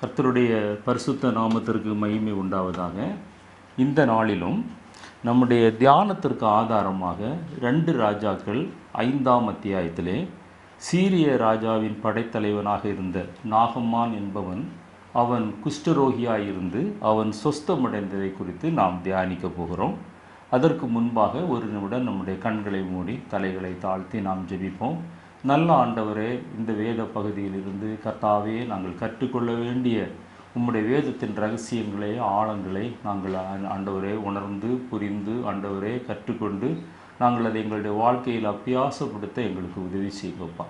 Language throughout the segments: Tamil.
கர்த்தருடைய பரிசுத்த நாமத்திற்கு மகிமை உண்டாவதாக. இந்த நாளிலும் நம்முடைய தியானத்திற்கு ஆதாரமாக 2 ராஜாக்கள் 5ஆம் அத்தியாயத்திலே சீரிய ராஜாவின் படைத்தலைவனாக இருந்த நாகமான் என்பவன் அவன் குஷ்டரோகியாயிருந்து அவன் சொஸ்தமடைந்ததை குறித்து நாம் தியானிக்க போகிறோம். அதற்கு முன்பாக ஒரு நிமிடம் நம்முடைய கண்களை மூடி தலைகளை தாழ்த்தி நாம் ஜெபிப்போம். நல்ல ஆண்டவரே, இந்த வேத பகுதியிலிருந்து கர்த்தாவே நாங்கள் கற்றுக்கொள்ள வேண்டிய உம்முடைய வேதத்தின் ரகசியங்களை ஆழங்களை நாங்கள் ஆண்டவரே உணர்ந்து புரிந்து ஆண்டவரே கற்றுக்கொண்டு நாங்கள் அதை எங்களுடைய வாழ்க்கையில் அபியாசப்படுத்த எங்களுக்கு உதவி செய்வோப்பா.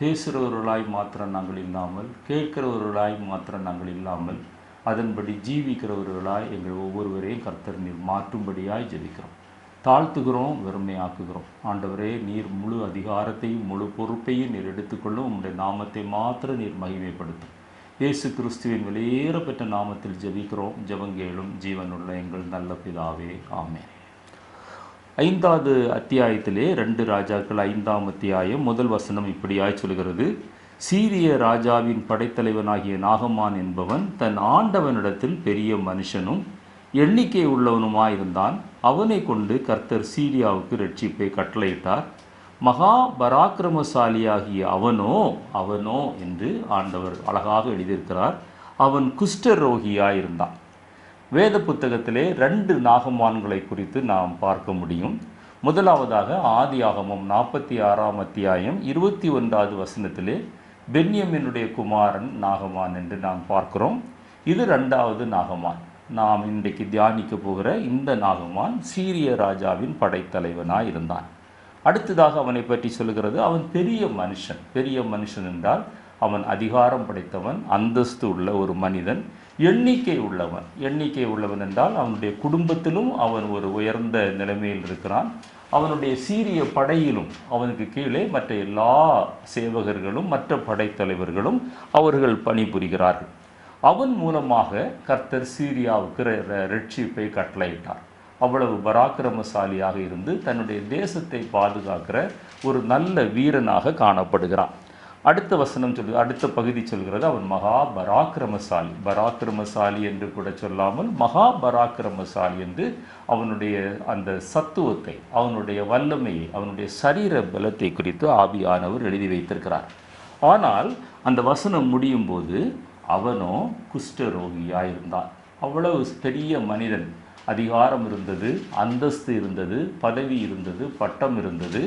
பேசுகிறவர்களாய் மாத்திரம் நாங்கள் இல்லாமல், கேட்கிறவர்களாய் மாத்திரம் நாங்கள் இல்லாமல், அதன்படி ஜீவிக்கிறவர்களாய் எங்கள் ஒவ்வொருவரையும் கர்த்தர் நீர் மாற்றும்படியாய் ஜெபிக்கிறோம். தாழ்த்துகிறோம், வெறுமையாக்குகிறோம். ஆண்டவரே, நீர் முழு அதிகாரத்தையும் முழு பொறுப்பையும் நீர் எடுத்துக்கொள்ளும். உம்முடைய நாமத்தை மாத்திரம் நீர் மகிமைப்படுத்தும். இயேசு கிறிஸ்துவின் வெளியேறப்பெற்ற நாமத்தில் ஜெபிக்கிறோம். ஜெபங்கேளும் ஜீவனுள்ள எங்கள் நல்ல பிதாவே, ஆமென். 5வது அத்தியாயத்திலே 2 ராஜாக்கள் 5ஆம் அத்தியாயம் முதல் வசனம் இப்படியாய் சொல்கிறது. சீரிய ராஜாவின் படைத்தலைவனாகிய நாகமான் என்பவன் தன் ஆண்டவனிடத்தில் பெரிய மனுஷனும் எண்ணிக்கை உள்ளவனுமாயிருந்தான். அவனை கொண்டு கர்த்தர் சீரியாவுக்கு இரட்சிப்பை கட்டளையிட்டார். மகா பராக்கிரமசாலியாகிய அவனோ என்று ஆண்டவர் அழகாக எழுதியிருக்கிறார். அவன் குஷ்டரோகியாயிருந்தான். வேத புத்தகத்திலே 2 நாகமான்களை குறித்து நாம் பார்க்க முடியும். முதலாவதாக ஆதியாகமம் 46ஆம் அத்தியாயம் 21வது வசனத்திலே பென்யமீனுடைய குமாரன் நாகமான் என்று நாம் பார்க்கிறோம். இது 2வது நாகமான். நாம் இன்றைக்கு தியானிக்க போகிற இந்த நாகமான் சீரிய ராஜாவின் படைத்தலைவனாய் இருந்தான். அடுத்ததாக அவனை பற்றி சொல்கிறது, அவன் பெரிய மனுஷன் என்றால் அவன் அதிகாரம் படைத்தவன், அந்தஸ்து உள்ள ஒரு மனிதன், எண்ணிக்கை உள்ளவன் என்றால் அவனுடைய குடும்பத்திலும் அவன் ஒரு உயர்ந்த நிலைமையில் இருக்கிறான். அவனுடைய சீரிய படையிலும் அவனுக்கு கீழே மற்ற எல்லா சேவகர்களும் மற்ற படைத்தலைவர்களும் அவர்கள் பணிபுரிகிறார்கள். அவன் மூலமாக கர்த்தர் சீரியாவுக்கு இரட்சிப்பை கட்டளையிட்டார். அவ்வளவு பராக்கிரமசாலியாக இருந்து தன்னுடைய தேசத்தை பாதுகாக்கிற ஒரு நல்ல வீரனாக காணப்படுகிறான். அடுத்த பகுதி சொல்கிறது, அவன் மகா பராக்கிரமசாலி என்று கூட சொல்லாமல் மகா பராக்கிரமசாலி என்று அவனுடைய அந்த சத்துவத்தை, அவனுடைய வல்லமையை, அவனுடைய சரீர பலத்தை குறித்து ஆவியானவர் எழுதி வைத்திருக்கிறார். ஆனால் அந்த வசனம் முடியும் போது அவனோ குஷ்டரோகியாயிருந்தான். அவ்வளவு பெரிய மனிதன், அதிகாரம் இருந்தது, அந்தஸ்து இருந்தது, பதவி இருந்தது, பட்டம் இருந்தது.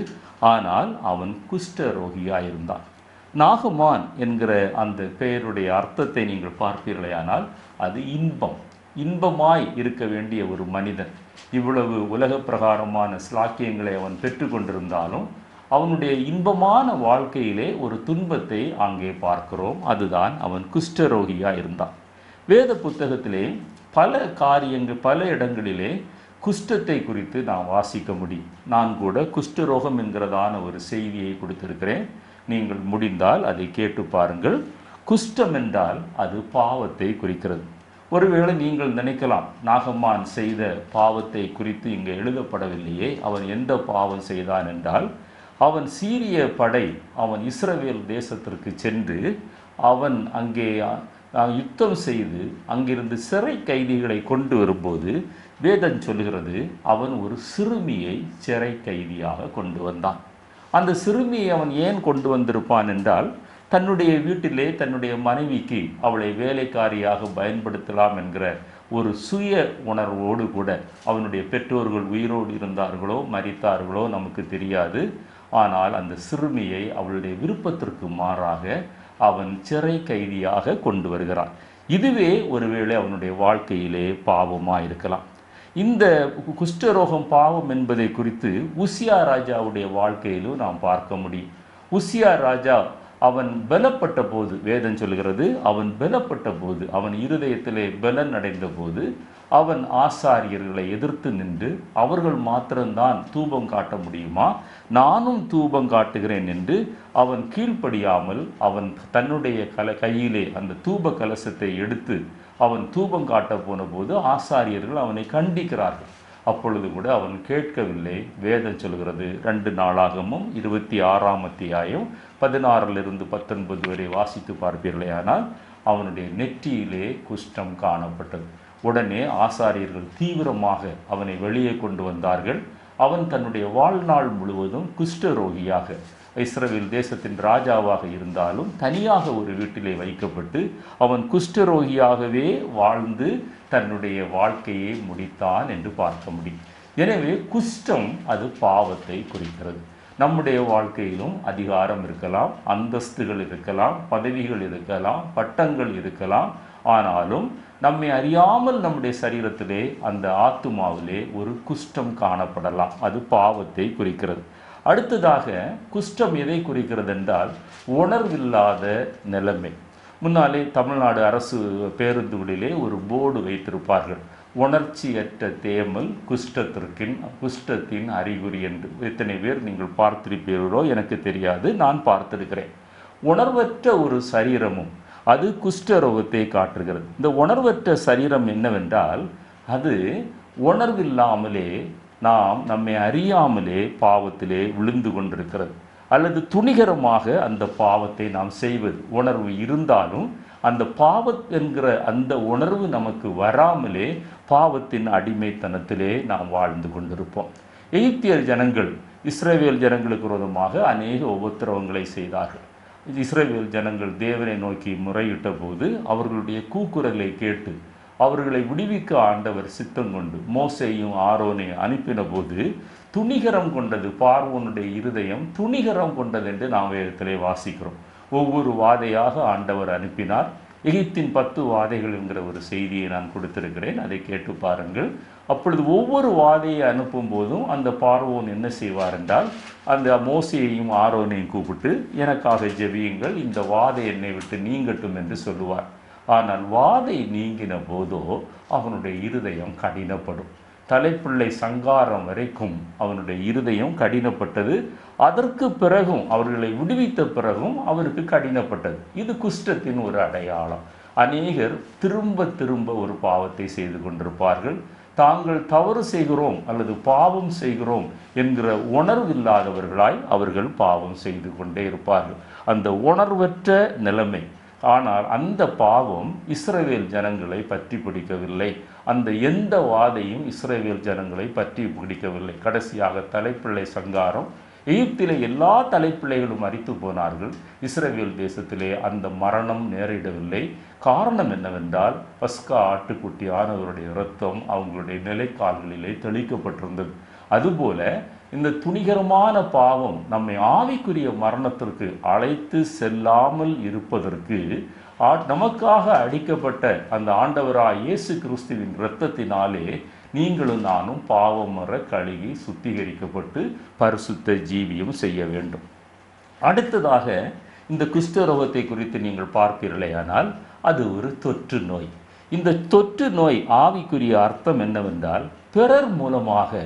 ஆனால் அவன் குஷ்டரோகியாயிருந்தான். நாகமான் என்கிற அந்த பெயருடைய அர்த்தத்தை நீங்கள் பார்ப்பீர்களேயானால் அது இன்பமாய் இருக்க வேண்டிய ஒரு மனிதன். இவ்வளவு உலக பிரகாரமான ஸ்லாக்கியங்களை அவன் பெற்று கொண்டிருந்தாலும் அவனுடைய இன்பமான வாழ்க்கையிலே ஒரு துன்பத்தை அங்கே பார்க்கிறோம். அதுதான் அவன் குஷ்டரோகியாக இருந்தான். வேத புத்தகத்திலே பல இடங்களிலே குஷ்டத்தை குறித்து நாம் வாசிக்க முடியும். நான் கூட குஷ்டரோகம் என்கிறதான ஒரு செய்தியை கொடுத்திருக்கிறேன். நீங்கள் முடிந்தால் அதை கேட்டு பாருங்கள். குஷ்டம் என்றால் அது பாவத்தை குறிக்கிறது. ஒருவேளை நீங்கள் நினைக்கலாம், நாகமான் செய்த பாவத்தை குறித்து இங்கே எழுதப்படவில்லையே, அவன் எந்த பாவம் செய்தான் என்றால், அவன் சீரிய படை அவன் இஸ்ரவேல் தேசத்திற்கு சென்று அவன் அங்கே யுத்தம் செய்து அங்கிருந்து சிறை கைதிகளை கொண்டு வரும்போது வேதம் சொல்கிறது, அவன் ஒரு சிறுமியை சிறை கைதியாக கொண்டு வந்தான். அந்த சிறுமியை அவன் ஏன் கொண்டு வந்திருப்பான் என்றால், தன்னுடைய வீட்டிலே தன்னுடைய மனைவிக்கு அவளை வேலைக்காரியாக பயன்படுத்தலாம் என்கிற ஒரு சுய உணர்வோடு கூட அவனுடைய பெற்றோர்கள் உயிரோடு இருந்தார்களோ மரித்தார்களோ நமக்கு தெரியாது. ஆனால் அந்த சிறுமியை அவளுடைய விருப்பத்திற்கு மாறாக அவன் சிறை கைதியாக கொண்டு வருகிறான். இதுவே ஒருவேளை அவனுடைய வாழ்க்கையிலே பாவமாக இருக்கலாம். இந்த குஷ்டரோகம் பாவம் என்பதை குறித்து உசியா ராஜாவுடைய வாழ்க்கையிலும் நாம் பார்க்க முடியும். உசியா ராஜா அவன் பலப்பட்ட போது, வேதம் சொல்கிறது, அவன் பலப்பட்ட போது, அவன் இருதயத்திலே பலன் அடைந்த போது அவன் ஆசாரியர்களை எதிர்த்து நின்று, அவர்கள் மாத்திரம்தான் தூபம் காட்ட முடியுமா, நானும் தூபம் காட்டுகிறேன் என்று அவன் கீழ்ப்படியாமல் அவன் தன்னுடைய கையிலே அந்த தூப கலசத்தை எடுத்து அவன் தூபம் காட்ட போன போது ஆசாரியர்கள் அவனை கண்டிக்கிறார்கள். அப்பொழுது கூட அவன் கேட்கவில்லை. வேதம் சொல்கிறது, 2 நாளாகமும் 26ஆம் அத்தியாயம் 16 to 19 வரை வாசித்து பார்ப்பீர்களே, ஆனால் அவனுடைய நெற்றியிலே குஷ்டம் காணப்பட்டது. உடனே ஆசாரியர்கள் தீவிரமாக அவனை வெளியே கொண்டு வந்தார்கள். அவன் தன்னுடைய வாழ்நாள் முழுவதும் குஷ்டரோகியாக, இஸ்ரவேல் தேசத்தின் ராஜாவாக இருந்தாலும் தனியாக ஒரு வீட்டிலே வைக்கப்பட்டு அவன் குஷ்டரோகியாகவே வாழ்ந்து தன்னுடைய வாழ்க்கையை முடித்தான் என்று பார்க்க முடியும். எனவே குஷ்டம் அது பாவத்தை குறிக்கிறது. நம்முடைய வாழ்க்கையிலும் அதிகாரம் இருக்கலாம், அந்தஸ்துகள் இருக்கலாம், பதவிகள் இருக்கலாம், பட்டங்கள் இருக்கலாம். ஆனாலும் நம்மை அறியாமல் நம்முடைய சரீரத்திலே, அந்த ஆத்துமாவிலே ஒரு குஷ்டம் காணப்படலாம். அது பாவத்தை குறிக்கிறது. அடுத்ததாக குஷ்டம் எதை குறிக்கிறது என்றால் உணர்வில்லாத நிலைமை. முன்னாலே தமிழ்நாடு அரசு பேருந்துகளிலே ஒரு போர்டு வைத்திருப்பார்கள், உணர்ச்சியற்ற தேமல் குஷ்டத்தின் அறிகுறி என்று. எத்தனை பேர் நீங்கள் பார்த்திருப்பீர்களோ எனக்கு தெரியாது, நான் பார்த்திருக்கிறேன். உணர்வற்ற ஒரு சரீரமும் அது குஷ்டரோகத்தை காட்டுகிறது. இந்த உணர்வற்ற சரீரம் என்னவென்றால், அது உணர்வில்லாமலே நம்மை அறியாமலே பாவத்திலே விழுந்து கொண்டிருக்கிறது, அல்லது துணிகரமாக அந்த பாவத்தை நாம் செய்வது. உணர்வு இருந்தாலும் அந்த பாவம் என்கிற அந்த உணர்வு நமக்கு வராமலே பாவத்தின் அடிமைத்தனத்திலே நாம் வாழ்ந்து கொண்டிருப்போம். எகிப்தியர் ஜனங்கள் இஸ்ரவேல் ஜனங்களுக்கு விரோதமாக அநேக உபத்திரவங்களை செய்தார்கள். இஸ்ரவேல் ஜனங்கள் தேவனை நோக்கி முறையிட்ட போது அவர்களுடைய கூக்குரலை கேட்டு அவர்களை விடுவிக்க ஆண்டவர் சித்தம் கொண்டு மோசேயும் ஆரோனையும் அனுப்பின போது துணிகரம் கொண்டது, பார்வோனுடைய இருதயம் துணிகரம் கொண்டது என்று நாம் வேதத்திலே வாசிக்கிறோம். ஒவ்வொரு வாதையாக ஆண்டவர் அனுப்பினார். எகிப்தின் 10 வாதைகள் என்கிற ஒரு செய்தியை நான் கொடுத்திருக்கிறேன், அதை கேட்டு பாருங்கள். அப்பொழுது ஒவ்வொரு வாதையை அனுப்பும் போதும் அந்த பார்வோன் என்ன செய்வார் என்றால், அந்த மோசேயையும் ஆரோனையும் கூப்பிட்டு எனக்காக ஜெபியுங்கள், இந்த வாதை என்னை விட்டு நீங்கட்டும் என்று சொல்லுவார். ஆனால் வாதை நீங்கின போதோ அவனுடைய இருதயம் கடினப்படும். தலைப்பிள்ளை சங்காரம் வரைக்கும் அவனுடைய இருதயம் கடினப்பட்டது. அதற்கு பிறகும், அவர்களை விடுவித்த பிறகும் அவருக்கு கடினப்பட்டது. இது குஷ்டத்தின் ஒரு அடையாளம். அநேகர் திரும்ப திரும்ப ஒரு பாவத்தை செய்து கொண்டிருப்பார்கள். தாங்கள் தவறு செய்கிறோம் அல்லது பாவம் செய்கிறோம் என்கிற உணர்வில்லாதவர்களாய் அவர்கள் பாவம் செய்து கொண்டே இருப்பார்கள். அந்த உணர்வற்ற நிலைமை. ஆனால் அந்த பாவம் இஸ்ரவேல் ஜனங்களை பற்றி பிடிக்கவில்லை. அந்த எந்த வாதையும் இஸ்ரவேல் ஜனங்களை பற்றி பிடிக்கவில்லை. கடைசியாக தலைப்பிள்ளை சங்காரம். எகிப்திலே எல்லா தலைப்பிள்ளைகளும் மரித்து போனார்கள். இஸ்ரவேல் தேசத்திலே அந்த மரணம் நேரிடவில்லை. காரணம் என்னவென்றால், பஸ்கா ஆட்டுக்குட்டியானவருடைய இரத்தம் அவங்களுடைய நிலைக்கால்களிலே தெளிக்கப்பட்டிருந்தது. அதுபோல இந்த துணிகரமான பாவம் நம்மை ஆவிக்குரிய மரணத்திற்கு அழைத்து செல்லாமல் இருப்பதற்கு நமக்காக அடிக்கப்பட்ட அந்த ஆண்டவராய் இயேசு கிறிஸ்துவின் இரத்தத்தினாலே நீங்களும் நானும் பாவமற கழுகி சுத்திகரிக்கப்பட்டு பரிசுத்த ஜீவியம் செய்ய வேண்டும். அடுத்ததாக இந்த குஷ்டரோகத்தை குறித்து நீங்கள் பார்ப்பீர்களேயானால் அது ஒரு தொற்று நோய். இந்த தொற்று நோய் ஆவிக்குரிய அர்த்தம் என்னவென்றால், பிறர் மூலமாக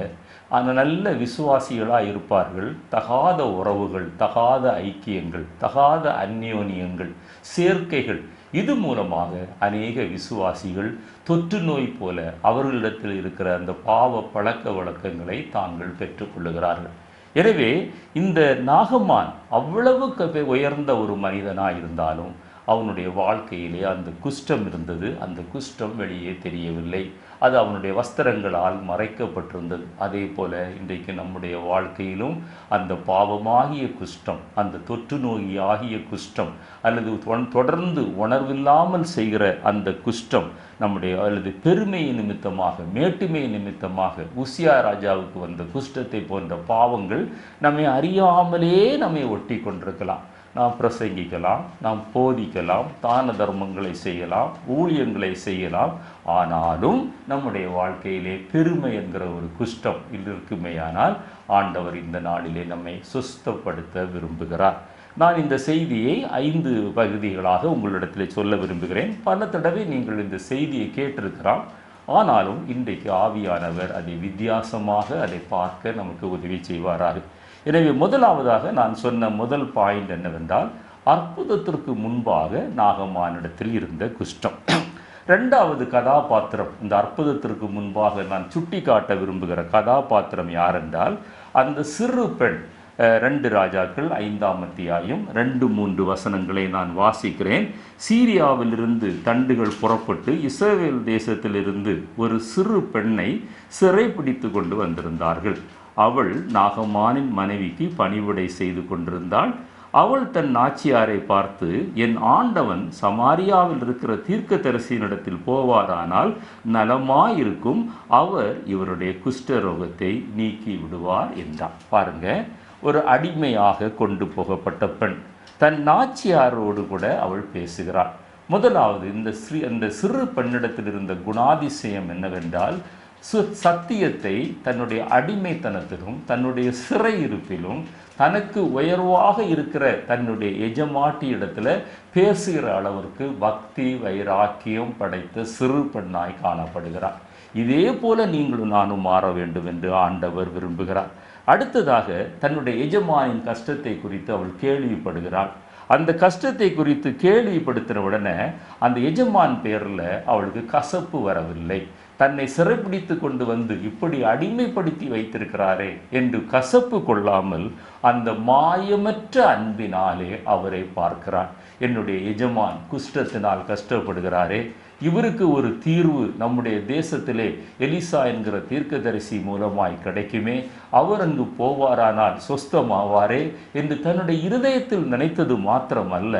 அந்த நல்ல விசுவாசிகளாக இருப்பார்கள், தகாத உறவுகள், தகாத ஐக்கியங்கள், தகாத அந்யோன்யங்கள், சேர்க்கைகள், இது மூலமாக அநேக விசுவாசிகள் தொற்று நோய் போல அவர்களிடத்தில் இருக்கிற அந்த பாவ பழக்க வழக்கங்களை தாங்கள் பெற்றுக்கொள்ளுகிறார்கள். எனவே இந்த நாகமான் அவ்வளவு உயர்ந்த ஒரு மனிதனாக இருந்தாலும் அவனுடைய வாழ்க்கையிலே அந்த குஷ்டம் இருந்தது. அந்த குஷ்டம் வெளியே தெரியவில்லை, அது அவனுடைய வஸ்திரங்களால் மறைக்கப்பட்டிருந்தது. அதே போல இன்றைக்கு நம்முடைய வாழ்க்கையிலும் அந்த பாவமாகிய குஷ்டம், அந்த தொற்று நோயாகிய குஷ்டம், அல்லது தொடர்ந்து உணர்வில்லாமல் செய்கிற அந்த குஷ்டம் நம்முடைய, அல்லது பெருமை நிமித்தமாக, மேட்டுமை நிமித்தமாக உசியா ராஜாவுக்கு வந்த குஷ்டத்தை போன்ற பாவங்கள் நம்மை அறியாமலே நம்மை ஒட்டி கொண்டிருக்கலாம். நாம் பிரசங்கிக்கலாம், நாம் போதிக்கலாம், தான தர்மங்களை செய்யலாம், ஊழியங்களை செய்யலாம். ஆனாலும் நம்முடைய வாழ்க்கையிலே பெருமை என்கிற ஒரு குஷ்டம் இருக்குமேயானால் ஆண்டவர் இந்த நாளிலே நம்மை சுஸ்தப்படுத்த விரும்புகிறார். நான் இந்த செய்தியை 5 பகுதிகளாக உங்களிடத்தில் சொல்ல விரும்புகிறேன். பல தடவை நீங்கள் இந்த செய்தியை கேட்டிருக்கலாம். ஆனாலும் இன்றைக்கு ஆவியானவர் அதை வித்தியாசமாக அதை பார்க்க நமக்கு உதவி செய்வாராக. எனவே முதலாவதாக நான் சொன்ன முதல் பாயிண்ட் என்னவென்றால், அற்புதத்திற்கு முன்பாக நாகமானிடத்தில் இருந்த குஷ்டம். ரெண்டாவது கதாபாத்திரம், இந்த அற்புதத்திற்கு முன்பாக நான் சுட்டி காட்ட விரும்புகிற கதாபாத்திரம் யார் என்றால், அந்த சிறு பெண். 2 ராஜாக்கள் 5ஆம் அத்தியாயம் 2-3 வசனங்களை நான் வாசிக்கிறேன். சீரியாவிலிருந்து தண்டுகள் புறப்பட்டு இஸ்ரவேல் தேசத்திலிருந்து ஒரு சிறு பெண்ணை சிறைப்பிடித்து கொண்டு வந்திருந்தார்கள். அவள் நாகமானின் மனைவிக்கு பணிவிடை செய்து கொண்டிருந்தாள். அவள் தன் நாச்சியாரை பார்த்து, என் ஆண்டவன் சமாரியாவில் இருக்கிற தீர்க்கதரிசியினிடத்தில் போவாரானால் நலமாயிருக்கும், அவர் இவருடைய குஷ்டரோகத்தை நீக்கி விடுவார் என்றார். பாருங்க, ஒரு அடிமையாக கொண்டு போகப்பட்ட பெண் தன் நாச்சியாரோடு கூட அவள் பேசுகிறாள். முதலாவது இந்த சிறு பெண்ணிடத்தில் இருந்த குணாதிசயம் என்னவென்றால், சத்தியத்தை தன்னுடைய அடிமைத்தனத்திலும் தன்னுடைய சிறையிருப்பிலும் தனக்கு உயர்வாக இருக்கிற தன்னுடைய எஜமாட்டி இடத்துல பேசுகிற அளவிற்கு பக்தி வைராக்கியம் படைத்த சிறு பெண்ணாய் காணப்படுகிறார். இதே போல நீங்களும் நானும் மாற வேண்டும் என்று ஆண்டவர் விரும்புகிறார். அடுத்ததாக தன்னுடைய எஜமானின் கஷ்டத்தை குறித்து அவள் கேள்விப்படுகிறாள். அந்த கஷ்டத்தை குறித்து கேள்விப்படுத்தின உடனே அந்த எஜமான் பேரில் அவளுக்கு கசப்பு வரவில்லை. தன்னை சிறைப்பிடித்து கொண்டு வந்து இப்படி அடிமைப்படுத்தி வைத்திருக்கிறாரே என்று கசப்பு கொள்ளாமல் அந்த மாயமற்ற அன்பினாலே அவரை பார்க்கிறார். என்னுடைய எஜமான் குஷ்டத்தினால் கஷ்டப்படுகிறாரே, இவருக்கு ஒரு தீர்வு நம்முடைய தேசத்திலே எலிசா என்கிற தீர்க்கதரிசி மூலமாய் கிடைக்குமே, அவர் அங்கு போவாரானால் சொஸ்தமாவாரே என்று தன்னுடைய இருதயத்தில் நினைத்தது மாத்திரமல்ல,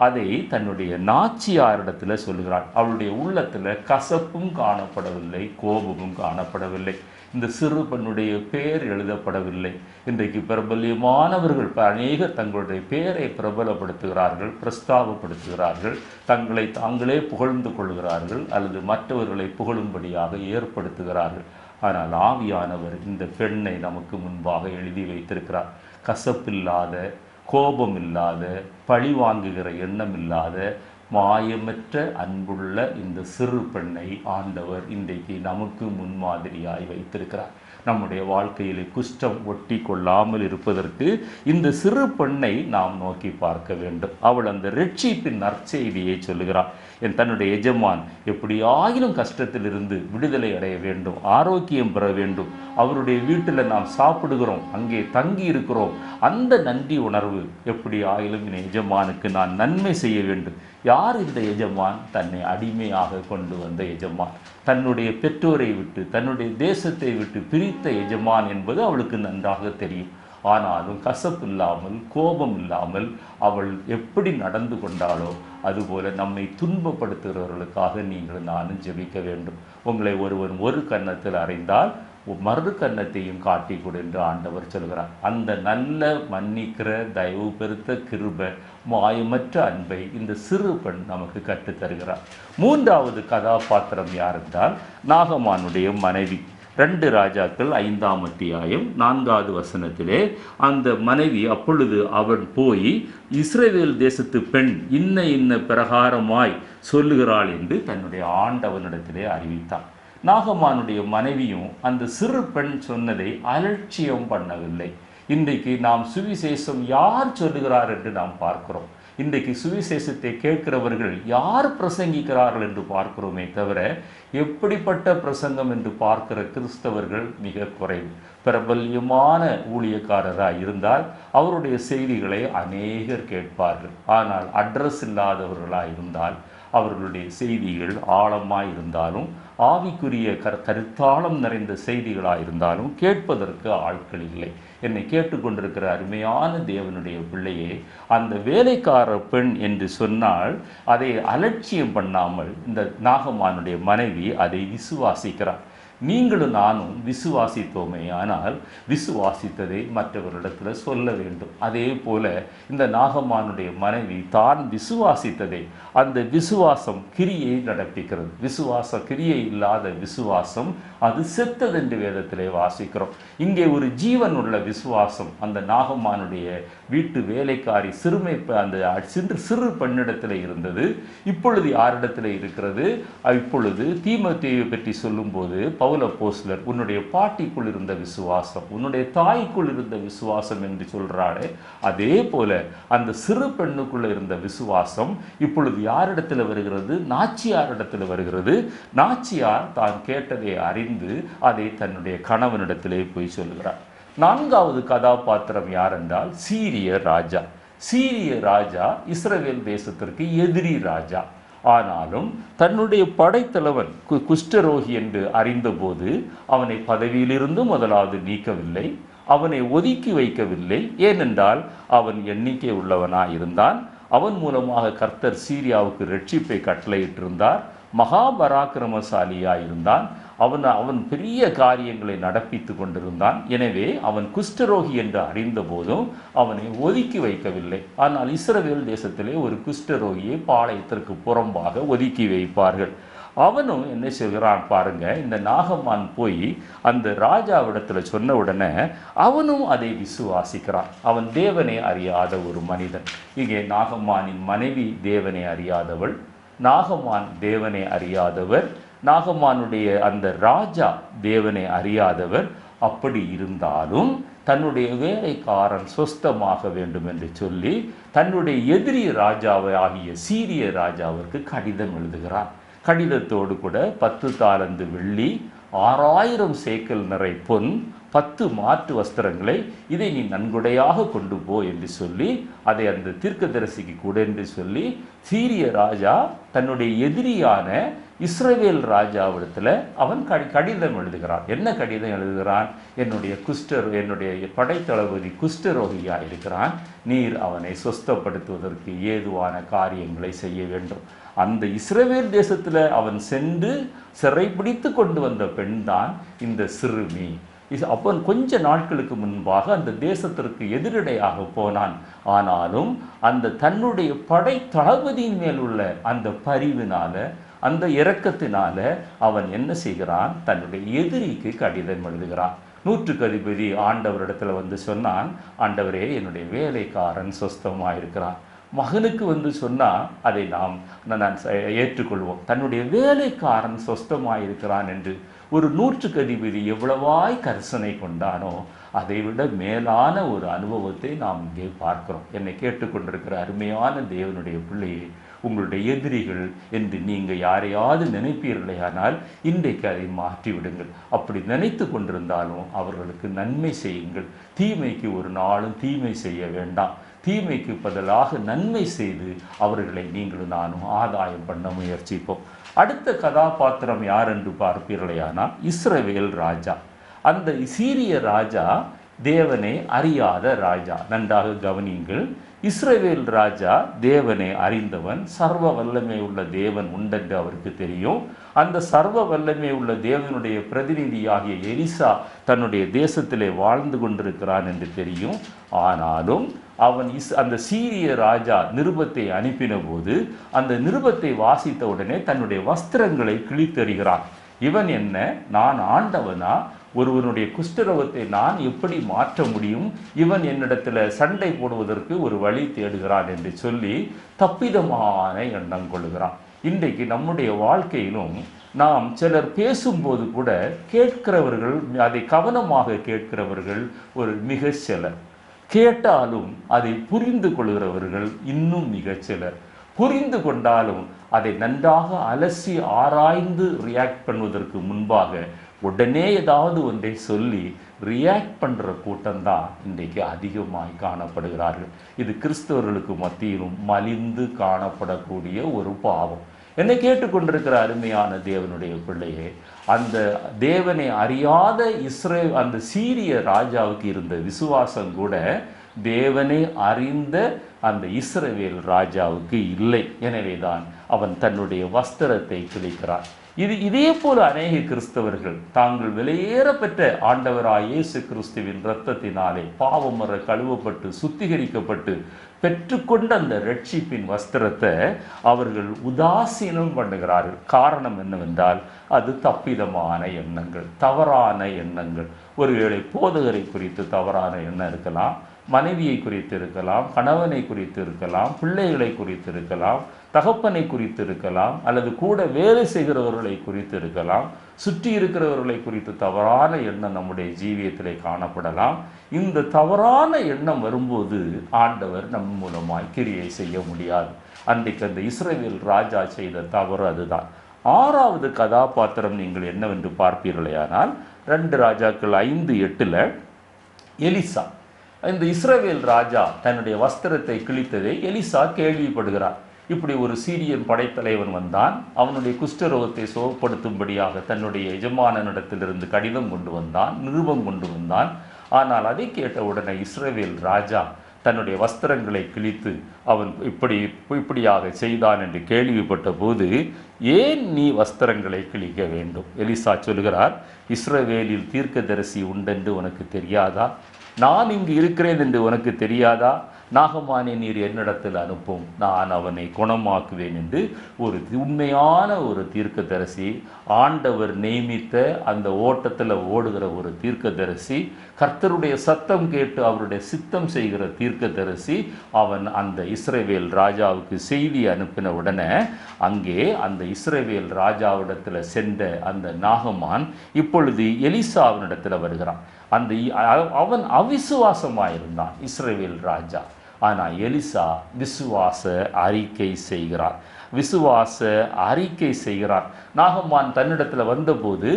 அதை தன்னுடைய நாச்சியாரிடத்தில் சொல்கிறாள். அவளுடைய உள்ளத்தில் கசப்பும் காணப்படவில்லை, கோபமும் காணப்படவில்லை. இந்த சிறு பெண்ணுடைய பெயர் எழுதப்படவில்லை. இன்றைக்கு பிரபல்யமானவர்கள் அநேகர் தங்களுடைய பெயரை பிரபலப்படுத்துகிறார்கள், பிரஸ்தாபப்படுத்துகிறார்கள், தங்களை தாங்களே புகழ்ந்து கொள்கிறார்கள் அல்லது மற்றவர்களை புகழும்படியாக ஏற்படுத்துகிறார்கள். ஆனால் ஆவியானவர் இந்த பெண்ணை நமக்கு முன்பாக எழுதி வைத்திருக்கிறார். கசப்பில்லாத, கோபமில்லாத, பழி வாங்குகிற எண்ணம் இல்லாத, மாயமற்ற அன்புள்ள இந்த சிறு பெண்ணை ஆண்டவர் இன்றைக்கு நமக்கு முன்மாதிரியாய் வைத்திருக்கிறார். நம்முடைய வாழ்க்கையிலே குஷ்டம் ஒட்டி கொள்ளாமல் இருப்பதற்கு இந்த சிறு பெண்ணை நாம் நோக்கி பார்க்க வேண்டும். அவள் அந்த ரட்சிப்பின் நற்செய்தியை சொல்லுகிறாள். தன்னுடைய எஜமான் எப்படியாயினும் கஷ்டத்திலிருந்து விடுதலை அடைய வேண்டும், ஆரோக்கியம் பெற வேண்டும், அவருடைய வீட்டில் நாம் சாப்பிடுகிறோம், அங்கே தங்கி இருக்கிறோம், அந்த நன்றி உணர்வு எப்படி ஆயிலும் என் எஜமானுக்கு நான் நன்மை செய்ய வேண்டும். யார் இந்த எஜமான்? தன்னை அடிமையாக கொண்டு வந்த எஜமான், தன்னுடைய பெற்றோரை விட்டு தன்னுடைய தேசத்தை விட்டு பிரித்த எஜமான் என்பது அவளுக்கு நன்றாக தெரியும். ஆனாலும் கசப்பு இல்லாமல், கோபம் இல்லாமல் அவள் எப்படி நடந்து கொண்டாளோ அதுபோல நம்மை துன்பப்படுத்துகிறவர்களுக்காக நீங்கள் நானும் ஜெபிக்க வேண்டும். உங்களை ஒருவன் ஒரு கன்னத்தில் அறைந்தால் மறு கன்னத்தையும் காட்டி கொடு என்று ஆண்டவர் சொல்கிறார். அந்த நல்ல மன்னிக்கிற தயவு பெருத்த கிருபை, மாயமற்ற அன்பை இந்த சிறு பெண் நமக்கு கற்றுத்தருகிறார். 3வது கதாபாத்திரம் யார் என்றால் நாகமானுடைய மனைவி. 2 ராஜாக்கள் 5ஆம் அத்தியாயம் 4வது வசனத்திலே அந்த மனைவி, அப்பொழுது அவன் போய் இஸ்ரவேல் தேசத்து பெண் இன்ன பிரகாரமாய் சொல்லுகிறாள் என்று தன்னுடைய ஆண்டவனிடத்திலே அறிவித்தார். நாகமானுடைய மனைவியும் அந்த சிறு பெண் சொன்னதை அலட்சியம் பண்ணவில்லை. இன்றைக்கு நாம் சுவிசேஷம் யார் சொல்லுகிறார் என்று நாம் பார்க்கிறோம். இன்றைக்கு சுவிசேஷத்தை கேட்கிறவர்கள் யார் பிரசங்கிக்கிறார்கள் என்று பார்க்கிறோமே தவிர எப்படிப்பட்ட பிரசங்கம் என்று பார்க்கிற கிறிஸ்தவர்கள் மிக குறைவு. பிரபல்யமான ஊழியக்காரராக இருந்தால் அவருடைய செய்திகளை அநேகர் கேட்பார்கள். ஆனால் அட்ரஸ் இல்லாதவர்களாக இருந்தால் அவர்களுடைய செய்திகள் ஆழமாக இருந்தாலும் ஆவிக்குரிய கருத்தாளம் நிறைந்த செய்திகளாக இருந்தாலும் கேட்பதற்கு ஆட்கள் இல்லை. என்னை கேட்டுக்கொண்டிருக்கிற அருமையான தேவனுடைய பிள்ளையே, அந்த வேலைக்கார பெண் என்று சொன்னால் அதை அலட்சியம் பண்ணாமல் இந்த நாகமானுடைய மனைவி அதை விசுவாசிக்கிறார். நீங்களும் நானும் விசுவாசித்தோமே, ஆனால் விசுவாசித்ததை மற்றவர்களிடத்தில் சொல்ல வேண்டும். அதே போல இந்த நாகமானுடைய மனைவி தான் விசுவாசித்ததை, அந்த விசுவாசம் கிரியை நடப்பிக்கிறது. விசுவாச கிரியை இல்லாத விசுவாசம் அது செத்தது என்று வேதத்திலே வாசிக்கிறோம். இங்கே ஒரு ஜீவன் உள்ள விசுவாசம் அந்த நாகமானுடைய வீட்டு வேலைக்காரி அந்த சிறு பெண்ணிடத்தில் இருந்தது. இப்பொழுது யாரிடத்தில் இருக்கிறது? இப்பொழுது தீமோத்தேயுவை பற்றி சொல்லும்போது பவுல் அப்போஸ்தலர் உன்னுடைய பாட்டிக்குள் இருந்த விசுவாசம், உன்னுடைய தாய்க்குள் இருந்த விசுவாசம் என்று சொல்றாரு. அதே போல அந்த சிறு பெண்ணுக்குள்ள இருந்த விசுவாசம் இப்பொழுது யாரிடத்தில் வருகிறது? நாச்சியாரிடத்தில் வருகிறது. நாச்சியார் தான் கேட்டதை அறிந்து அதை தன்னுடைய கணவனிடத்திலே போய் சொல்கிறார். நான்காவது கதாபாத்திரம் யார் என்றால் சீரிய ராஜா. சீரிய ராஜா இஸ்ரவேல் தேசத்திற்கு எதிரி ராஜா. ஆனாலும் தன்னுடைய படைத்தலைவன் குஷ்டரோகி என்று அறிந்தபோது அவனை பதவியிலிருந்து முதலாவது நீக்கவில்லை, அவனை ஒதுக்கி வைக்கவில்லை. ஏனென்றால் அவன் எண்ணிக்கை உள்ளவனாய் இருந்தான். அவன் மூலமாக கர்த்தர் சீரியாவுக்கு ரட்சிப்பை கட்டளையிட்டிருந்தார். மகாபராக்கிரமசாலியாய் இருந்தான். அவன் பெரிய காரியங்களை நடப்பித்து கொண்டிருந்தான். எனவே அவன் குஷ்டரோகி என்று அறிந்த போதும் அவனை ஒதுக்கி வைக்கவில்லை. ஆனால் இஸ்ரவேல் தேசத்திலே ஒரு குஷ்டரோகியை பாளையத்திற்கு புறம்பாக ஒதுக்கி வைப்பார்கள். அவனும் என்ன செய்கிறான் பாருங்க, இந்த நாகமான் போய் அந்த ராஜாவிடத்தில் சொன்ன உடனே அவனும் அதை விசுவாசிக்கிறான். அவன் தேவனை அறியாத ஒரு மனிதன். இங்கே நாகமானின் மனைவி தேவனை அறியாதவள், நாகமான் தேவனை அறியாதவர், நாகமானுடைய அந்த ராஜா தேவனை அறியாதவர். அப்படி இருந்தாலும் தன்னுடைய வேலைக்காரன் சொஸ்தமாக வேண்டும் என்று சொல்லி தன்னுடைய எதிரி ராஜாவை ஆகிய சீரிய ராஜாவிற்கு கடிதம் எழுதுகிறான். கடிதத்தோடு கூட 10 தாலந்து வெள்ளி, 6000 சேக்கல் நிறை பொன், 10 மாற்று வஸ்திரங்களை, இதை நீ நன்கொடையாக கொண்டு போ என்று சொல்லி அதை அந்த தீர்க்கதரிசிக்கு கூட என்று சொல்லி சீரிய ராஜா தன்னுடைய எதிரியான இஸ்ரவேல் ராஜாவிடத்தில் அவன் கடிதம் எழுதுகிறான். என்ன கடிதம் எழுதுகிறான்? என்னுடைய படைத்தளபதி குஷ்டரோகியாக இருக்கிறான், நீர் அவனை சொஸ்தப்படுத்துவதற்கு ஏதுவான காரியங்களை செய்ய வேண்டும். அந்த இஸ்ரவேல் தேசத்தில் அவன் சென்று சிறைப்பிடித்து கொண்டு வந்த பெண் தான் இந்த சிறுமி. அப்போ கொஞ்ச நாட்களுக்கு முன்பாக அந்த தேசத்திற்கு எதிரடையாக போனான். ஆனாலும் அந்த தன்னுடைய படை தளபதியின் மேல் உள்ள அந்த பரிவினால, அந்த இரக்கத்தினால அவன் என்ன செய்கிறான்? தன்னுடைய எதிரிக்கு கடிதம் எழுதுகிறான். 100க்கு அதிபதி ஆண்டவரிடத்துல வந்து சொன்னான், ஆண்டவரே என்னுடைய வேலைக்காரன் சொஸ்தமாயிருக்கிறான். மகனுக்கு வந்து சொன்னால் அதை நான் ஏற்றுக்கொள்வோம். தன்னுடைய வேலைக்காரன் சொஸ்தமாயிருக்கிறான் என்று ஒரு 100க்கு அதிபதி எவ்வளவாய் கரிசனை கொண்டானோ அதை விட மேலான ஒரு அனுபவத்தை நாம் இங்கே பார்க்கிறோம். என்னை கேட்டுக்கொண்டிருக்கிற அருமையான தேவனுடைய பிள்ளையை, உங்களுடைய எதிரிகள் என்று நீங்கள் யாரையாவது நினைப்பீர்களேயானால் இன்றைக்கு அதை மாற்றிவிடுங்கள். அப்படி நினைத்து கொண்டிருந்தாலும் அவர்களுக்கு நன்மை செய்யுங்கள். தீமைக்கு ஒரு நாளும் தீமை செய்ய வேண்டாம். தீமைக்கு பதிலாக நன்மை செய்து அவர்களை நீங்களும் நானும் ஆதாயம் பண்ண முயற்சிப்போம். அடுத்த கதாபாத்திரம் யார் என்று பார்ப்பீர்களேயானால் இஸ்ரவேல் ராஜா. அந்த சீரிய ராஜா தேவனை அறியாத ராஜா. நன்றாக கவனியுங்கள். இஸ்ரவேல் ராஜா தேவனை அறிந்தவன். சர்வ வல்லமை உள்ள தேவன் உண்டென்று அவருக்கு தெரியும். அந்த சர்வ வல்லமை உள்ள தேவனுடைய பிரதிநிதியாகிய எலிசா தன்னுடைய தேசத்திலே வாழ்ந்து கொண்டிருக்கிறான் என்று தெரியும். ஆனாலும் அவன் அந்த சீரிய ராஜா நிருபத்தை அனுப்பின போது அந்த நிருபத்தை வாசித்த உடனே தன்னுடைய வஸ்திரங்களை கிழித்தெறிகிறான். இவன் என்ன, நான் ஆண்டவனா? ஒருவனுடைய குஷ்டரோகத்தை நான் எப்படி மாற்ற முடியும்? இவன் என்னிடத்தில் சண்டை போடுவதற்கு ஒரு வழி தேடுகிறான் என்று சொல்லி தப்பிதமான எண்ணம் கொள்கிறான். இன்றைக்கு நம்முடைய வாழ்க்கையிலும் நாம் சிலர் பேசும்போது கூட கேட்கிறவர்கள், அதை கவனமாக கேட்கிறவர்கள் ஒரு மிக சிலர், கேட்டாலும் அதை புரிந்து கொள்கிறவர்கள் இன்னும் மிக சிலர். புரிந்து கொண்டாலும் அதை நன்றாக அலசி ஆராய்ந்து ரியாக்ட் பண்ணுவதற்கு முன்பாக உடனே ஏதாவது ஒன்றை சொல்லி ரியாக்ட் பண்ணுற கூட்டம்தான் இன்றைக்கு அதிகமாய் காணப்படுகிறார்கள். இது கிறிஸ்தவர்களுக்கு மத்தியிலும் மலிந்து காணப்படக்கூடிய ஒரு பாவம். என்னை கேட்டுக்கொண்டிருக்கிற அருமையான தேவனுடைய பிள்ளையே, அந்த தேவனை அறியாத அந்த சீரிய ராஜாவுக்கு இருந்த விசுவாசம் கூட தேவனை அறிந்த அந்த இஸ்ரவேல் ராஜாவுக்கு இல்லை. எனவேதான் அவன் தன்னுடைய வஸ்திரத்தை கிழிக்கிறான். இதே போல அநேக கிறிஸ்தவர்கள் தாங்கள் விலையேற பெற்ற ஆண்டவராய் இயேசு கிறிஸ்துவின் இரத்தத்தினாலே பாவமர கழுவப்பட்டு சுத்திகரிக்கப்பட்டு பெற்றுக்கொண்ட அந்த ரட்சிப்பின் வஸ்திரத்தை அவர்கள் உதாசீனம் பண்ணுகிறார்கள். காரணம் என்னவென்றால் அது தப்பிதமான எண்ணங்கள், தவறான எண்ணங்கள். ஒருவேளை போதகரை குறித்து தவறான எண்ணம் இருக்கலாம், மனைவியை குறித்து இருக்கலாம், கணவனை குறித்து இருக்கலாம், பிள்ளைகளை குறித்து இருக்கலாம், தகப்பனை குறித்து இருக்கலாம், அல்லது கூட வேலை செய்கிறவர்களை குறித்து இருக்கலாம், சுற்றி இருக்கிறவர்களை குறித்து தவறான எண்ணம் நம்முடைய ஜீவியத்திலே காணப்படலாம். இந்த தவறான எண்ணம் வரும்போது ஆண்டவர் நம் மூலமாய் கிரியை செய்ய முடியாது. அன்றைக்கு அந்த இஸ்ரவேல் ராஜா செய்த தவறு அதுதான். 6வது கதாபாத்திரம் நீங்கள் என்னவென்று பார்ப்பீர்களேயானால் 2 ராஜாக்கள் 5:8 எலிசா. இந்த இஸ்ரவேல் ராஜா தன்னுடைய வஸ்திரத்தை கிழித்ததை எலிசா கேள்விப்படுகிறார். இப்படி ஒரு சீரியன் படைத்தலைவன் வந்தான், அவனுடைய குஷ்டரோகத்தை சுகப்படுத்தும்படியாக தன்னுடைய எஜமானனிடத்திலிருந்து கடிதம் கொண்டு வந்தான், நிருபம் கொண்டு வந்தான். ஆனால் அதை கேட்ட உடனே இஸ்ரவேல் ராஜா தன்னுடைய வஸ்திரங்களை கிழித்து அவன் இப்படியாக செய்தான் என்று கேள்விப்பட்ட போது, ஏன் நீ வஸ்திரங்களை கிழிக்க வேண்டும்? எலிசா சொல்கிறார், இஸ்ரவேலில் தீர்க்கதரிசி உண்டென்று உனக்கு தெரியாதா? நான் இங்கு இருக்கிறேன் என்று உனக்கு தெரியாதா? நாகமானே நீர் என்னிடத்தில் அனுப்பும், நான் அவனை குணமாக்குவேன் என்று ஒரு உண்மையான ஒரு தீர்க்கதரிசி, ஆண்டவர் நியமித்த அந்த ஓட்டத்தில் ஓடுகிற ஒரு தீர்க்கதரிசி, கர்த்தருடைய சத்தம் கேட்டு அவருடைய சித்தம் செய்கிற தீர்க்கதரிசி, அவன் அந்த இஸ்ரவேல் ராஜாவுக்கு செய்தி அனுப்பின உடனே அங்கே அந்த இஸ்ரவேல் ராஜாவிடத்தில் சென்ற அந்த நாகமான் இப்பொழுது எலிசாவினிடத்தில் வருகிறான். அவன் அவிசுவாசமாயிருந்தான் இஸ்ரவேல் ராஜா. ஆனால் எலிசா விசுவாச அறிக்கை செய்கிறார். நாகமான் தன்னிடத்தில் வந்தபோது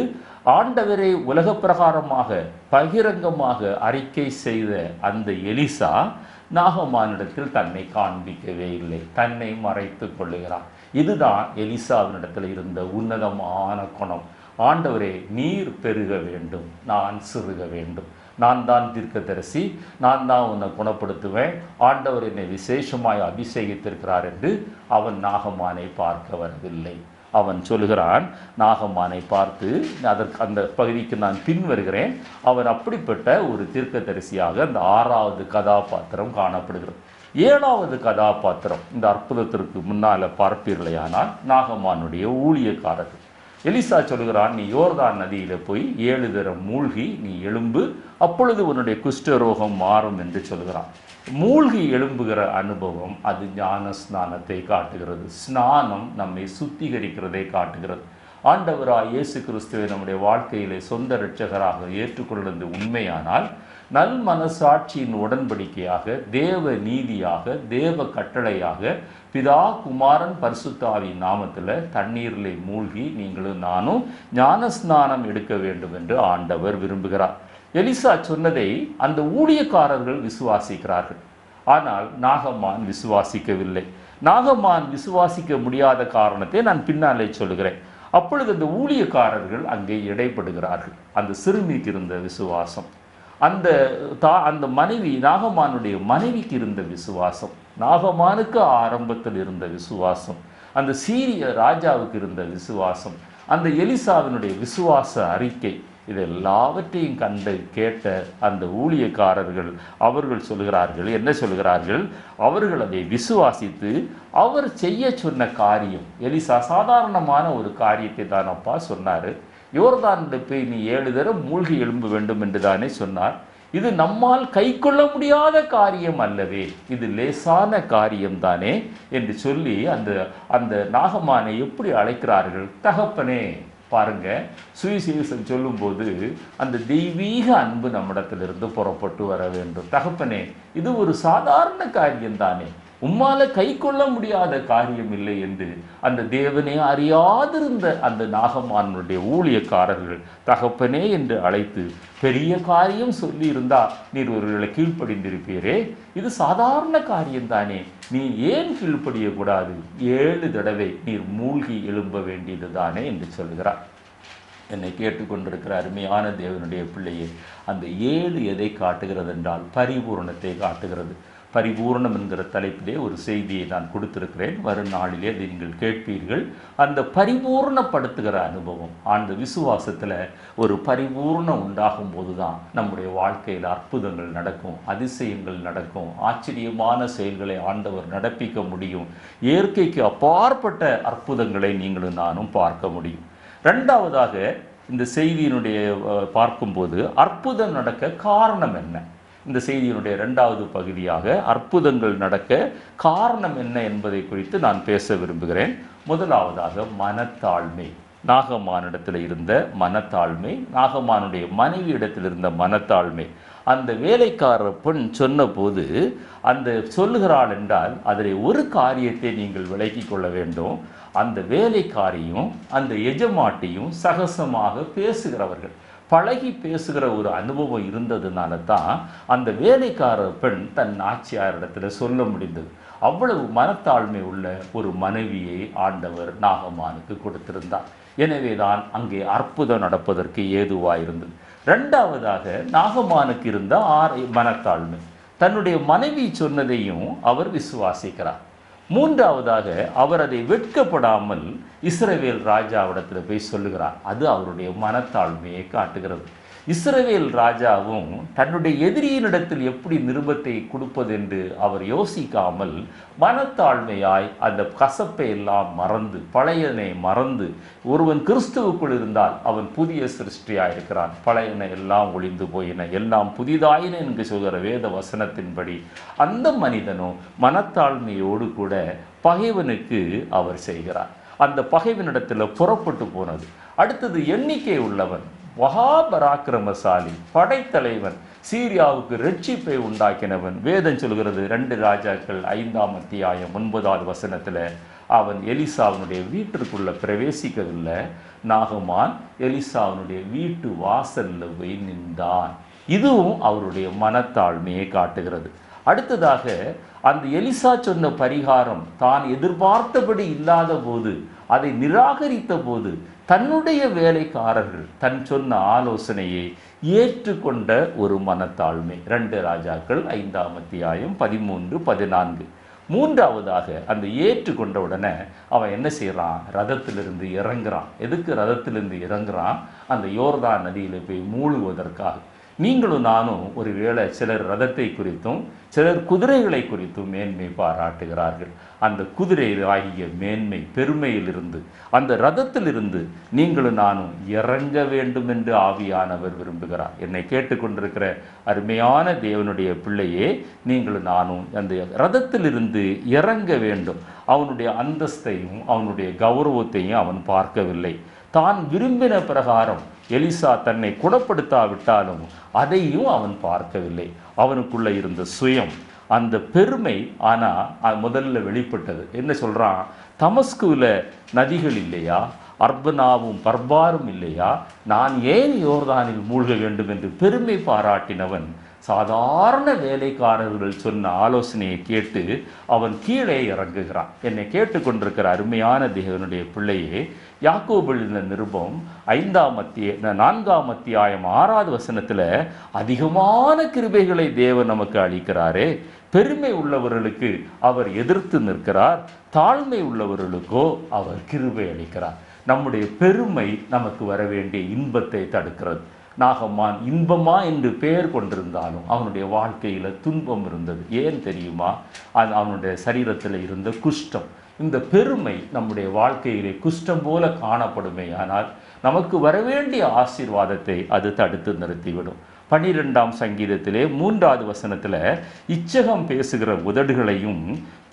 ஆண்டவரை உலக பிரகாரமாக பகிரங்கமாக அறிக்கை செய்த அந்த எலிசா நாகமானிடத்தில் தன்னை காண்பிக்கவே இல்லை, தன்னை மறைத்து கொள்ளுகிறார். இதுதான் எலிசாவினிடத்தில் இருந்த உன்னதமான குணம். ஆண்டவரே, நீர் பெருக வேண்டும், நான் சிறுக வேண்டும். நான் தான் தீர்க்கதரிசி, நான் தான் உன்னை குணப்படுத்துவேன், ஆண்டவர் என்னை விசேஷமாய் அபிஷேகித்திருக்கிறார் என்று அவன் நாகமானை பார்க்க வரவில்லை. அவன் சொல்கிறான், நாகமானை பார்த்து அந்த பகுதிக்கு நான் பின் வருகிறேன். அவன் அப்படிப்பட்ட ஒரு தீர்க்கதரிசியாக அந்த 6வது கதாபாத்திரம் காணப்படுகிறது. 7வது கதாபாத்திரம் இந்த அற்புதத்திற்கு முன்னால் பார்ப்பீர்களேயானால் நாகமானுடைய ஊழியக்காரர்கள். எலிசா சொல்கிறான், நீ யோர்தான் நதியில் போய் 7 தரம் மூழ்கி நீ எழும்பு, அப்பொழுது உன்னுடைய குஷ்டரோகம் மாறும் என்று சொல்கிறான். மூழ்கி எழும்புகிற அனுபவம் அது ஞான ஸ்நானத்தை காட்டுகிறது. ஸ்நானம் நம்மை சுத்திகரிக்கிறதை காட்டுகிறது. ஆண்டவராய் இயேசு கிறிஸ்துவை நம்முடைய வாழ்க்கையிலே சொந்த இரட்சகராக ஏற்றுக்கொள்வது உண்மையானால் நல் மனசாட்சியின் உடன்படிக்கையாக, தேவ நீதியாக, தேவ கட்டளையாக பிதா குமாரன் பரிசுத்தாவின் நாமத்தில் தண்ணீரில் மூழ்கி நீங்களும் நானும் ஞானஸ்நானம் எடுக்க வேண்டும் என்று ஆண்டவர் விரும்புகிறார். எலிசா சொன்னதை அந்த ஊழியக்காரர்கள் விசுவாசிக்கிறார்கள். ஆனால் நாகமான் விசுவாசிக்கவில்லை. நாகமான் விசுவாசிக்க முடியாத காரணத்தை நான் பின்னாலே சொல்கிறேன். அப்பொழுது அந்த ஊழியக்காரர்கள் அங்கே இடைப்படுகிறார்கள். அந்த சிறுமிக்கு இருந்த விசுவாசம், அந்த மனைவி, நாகமானுடைய மனைவிக்கு இருந்த விசுவாசம், நாகமானுக்கு ஆரம்பத்தில் இருந்த விசுவாசம், அந்த சீரிய ராஜாவுக்கு இருந்த விசுவாசம், அந்த எலிசாவினுடைய விசுவாச அறிக்கை, இது எல்லாவற்றையும் கண்டு கேட்ட அந்த ஊழியக்காரர்கள் அவர்கள் சொல்கிறார்கள், என்ன சொல்கிறார்கள்? அவர்கள் அதை விசுவாசித்து அவர் செய்ய சொன்ன காரியம், எலிசா சாதாரணமான ஒரு காரியத்தை தான் அப்பா சொன்னார். யோர்தானில் போய் நீ 7 தரம் மூழ்கி எழும்ப வேண்டும் என்று தானே சொன்னார். இது நம்மால் கை கொள்ள முடியாத காரியம் அல்லவே, இது லேசான காரியம்தானே என்று சொல்லி அந்த நாகமானை எப்படி அழைக்கிறார்கள்? தகப்பனே. பாருங்க, சுவிசேஷம் சொல்லும்போது அந்த தெய்வீக அன்பு நம்மிடத்திலிருந்து புறப்பட்டு வர வேண்டும். தகப்பனே, இது ஒரு சாதாரண காரியம்தானே, உம்மால கை கொள்ள முடியாத காரியம் இல்லை என்று அந்த தேவனே அறியாதிருந்த அந்த நாகமானுடைய ஊழியக்காரர்கள் தகப்பனே என்று அழைத்து பெரிய காரியம் சொல்லி இருந்தா நீர் ஒருவேளை கீழ்ப்படிந்திருப்பீரே, இது சாதாரண காரியம்தானே, நீ ஏன் கீழ்ப்படியக்கூடாது? 7 தடவை நீர் மூழ்கி எழும்ப வேண்டியது தானே என்று சொல்கிறார். என்னை கேட்டுக்கொண்டிருக்கிற அருமையான தேவனுடைய பிள்ளையே, அந்த 7 எதை காட்டுகிறது என்றால் பரிபூரணத்தை காட்டுகிறது. பரிபூரணம் என்கிற தலைப்பிலே ஒரு செய்தியை நான் கொடுத்திருக்கிறேன். வரும் நாளிலே அதை நீங்கள் கேட்பீர்கள். அந்த பரிபூர்ணப்படுத்துகிற அனுபவம், அந்த விசுவாசத்தில் ஒரு பரிபூர்ணம் உண்டாகும் போது தான் நம்முடைய வாழ்க்கையில் அற்புதங்கள் நடக்கும், அதிசயங்கள் நடக்கும், ஆச்சரியமான செயல்களை ஆண்டவர் நடப்பிக்க முடியும். இயற்கைக்கு அப்பாற்பட்ட அற்புதங்களை நீங்களும் நானும் பார்க்க முடியும். ரெண்டாவதாக இந்த செய்தியினுடைய பார்க்கும்போது அற்புதம் நடக்க காரணம் என்ன? இந்த செய்தியினுடைய இரண்டாவது பகுதியாக அற்புதங்கள் நடக்க காரணம் என்ன என்பதை குறித்து நான் பேச விரும்புகிறேன். முதலாவதாக மனத்தாழ்மை. நாகமானிடத்தில் இருந்த மனத்தாழ்மை, நாகமானுடைய மனைவி இடத்தில் இருந்த மனத்தாழ்மை. அந்த வேலைக்கார பெண் சொன்ன போது அந்த சொல்லுகிறாள் என்றால் அதில் ஒரு காரியத்தை நீங்கள் விளக்கி கொள்ள வேண்டும். அந்த வேலைக்காரியும் அந்த எஜமாட்டியும் சகசமாக பேசுகிறவர்கள், பழகி பேசுகிற ஒரு அனுபவம் இருந்ததுனால தான் அந்த வேலைக்கார பெண் தன் ஆட்சியாரிடத்தில் சொல்ல முடிந்தது. அவ்வளவு மனத்தாழ்மை உள்ள ஒரு மனைவியை ஆண்டவர் நாகமானுக்கு கொடுத்திருந்தார். எனவே தான் அங்கே அற்புதம் நடப்பதற்கு ஏதுவாயிருந்தது. ரெண்டாவதாக நாகமானுக்கு இருந்த மனத்தாழ்மை. தன்னுடைய மனைவி சொன்னதையும் அவர் விசுவாசிக்கிறார். மூன்றாவதாக அவர் அதை வெட்கப்படாமல் இஸ்ரவேல் ராஜாவிடத்தில் போய் சொல்லுகிறார். அது அவருடைய மனத்தாழ்மையை காட்டுகிறது. இஸ்ரவேல் ராஜாவும் தன்னுடைய எதிரியினிடத்தில் எப்படி நிருபத்தை கொடுப்பது என்று அவர் யோசிக்காமல் மனத்தாழ்மையாய் அந்த கசப்பை எல்லாம் மறந்து, பழையனை மறந்து, ஒருவன் கிறிஸ்துவுக்குள் இருந்தால் அவன் புதிய சிருஷ்டியாக இருக்கிறான், பழையன எல்லாம் ஒளிந்து போயின, எல்லாம் புதிதாயின என்று சொல்கிற வேத வசனத்தின்படி அந்த மனிதனும் மனத்தாழ்மையோடு கூட பகைவனுக்கு அவர் செய்கிறார். அந்த பகைவனிடத்தில் புறப்பட்டு போனது. அடுத்தது எண்ணிக்கை உள்ளவன், மகாபராக்கிரமசாலி, படைத்தலைவன், சீரியாவுக்கு ரட்சிப்பை உண்டாக்கினவன். வேதம் சொல்கிறது 2 ராஜாக்கள் 5ஆம் அத்தியாயம் 9வது வசனத்தில் அவன் எலிசாவினுடைய வீட்டிற்குள்ள பிரவேசிக்கவில்லை. நாகமான் எலிசாவினுடைய வீட்டு வாசலில் போய் நின்றான். இதுவும் அவருடைய மனத்தாழ்மையை காட்டுகிறது. அடுத்ததாக அந்த எலிசா சொன்ன பரிகாரம் தான் எதிர்பார்த்தபடி இல்லாத போது, அதை நிராகரித்த போது தன்னுடைய வேலைக்காரர்கள் தன் சொன்ன ஆலோசனையை ஏற்றுக்கொண்ட ஒரு மனத்தாழ்மை. 2 ராஜாக்கள் 5ஆம் அத்தியாயம் 13, 14. மூன்றாவதாக அந்த ஏற்றுக்கொண்ட உடனே அவன் என்ன செய்கிறான்? ரதத்திலிருந்து இறங்குறான். எதுக்கு ரதத்திலிருந்து இறங்குறான்? அந்த யோர்தான் நதியில் போய் மூழ்குவதற்காக. நீங்களும் நானும் ஒரு வேளை சிலர் ரதத்தை குறித்தும் சிலர் குதிரைகளை குறித்தும் மேன்மை பாராட்டுகிறார்கள். அந்த குதிரை ஆகிய மேன்மை பெருமையிலிருந்து, அந்த ரதத்திலிருந்து நீங்களும் நானும் இறங்க வேண்டும் என்று ஆவியானவர் விரும்புகிறார். என்னை கேட்டுக்கொண்டிருக்கிற அருமையான தேவனுடைய பிள்ளையே, நீங்களும் நானும் அந்த ரதத்திலிருந்து இறங்க வேண்டும். அவனுடைய அந்தஸ்தையும் அவனுடைய கௌரவத்தையும் அவன் பார்க்கவில்லை. தான் விரும்பின பிரகாரம் எலிசா தன்னை குணப்படுத்தாவிட்டாலும் அதையும் அவன் பார்க்கவில்லை. அவனுக்குள்ள இருந்த சுயம், அந்த பெருமை ஆனால் முதல்ல வெளிப்பட்டது. என்ன சொல்கிறான்? தமஸ்குவில் நதிகள் இல்லையா? அர்பனாவும் பர்பாரும் இல்லையா? நான் ஏன் யோர்தானில் மூழ்க வேண்டும் என்று பெருமை பாராட்டினவன் சாதாரண வேலைக்காரர்கள் சொன்ன ஆலோசனையை கேட்டு அவன் கீழே இறங்குகிறான். என்னை கேட்டுக்கொண்டிருக்கிற அருமையான தேவனுடைய பிள்ளையே, யாக்கோபில் இந்த நிருபம் 4ஆம் அத்தியாயம் 6வது வசனத்தில் அதிகமான கிருபைகளை தேவன் நமக்கு அளிக்கிறாரே. பெருமை உள்ளவர்களுக்கு அவர் எதிர்த்து நிற்கிறார், தாழ்மை உள்ளவர்களுக்கோ அவர் கிருபை அளிக்கிறார். நம்முடைய பெருமை நமக்கு வர வேண்டிய இன்பத்தை தடுக்கிறது. நாகமான் இன்பமா என்று பெயர் கொண்டிருந்தாலும் அவனுடைய வாழ்க்கையில் துன்பம் இருந்தது. ஏன் தெரியுமா? அவனுடைய சரீரத்தில் இருந்த குஷ்டம். இந்த பெருமை நம்முடைய வாழ்க்கையிலே குஷ்டம் போல காணப்படுமே, ஆனால் நமக்கு வரவேண்டிய ஆசீர்வாதத்தை அது தடுத்து நிறுத்திவிடும். 12ஆம் சங்கீதத்திலே 3வது வசனத்தில் இச்சகம் பேசுகிற உதடுகளையும்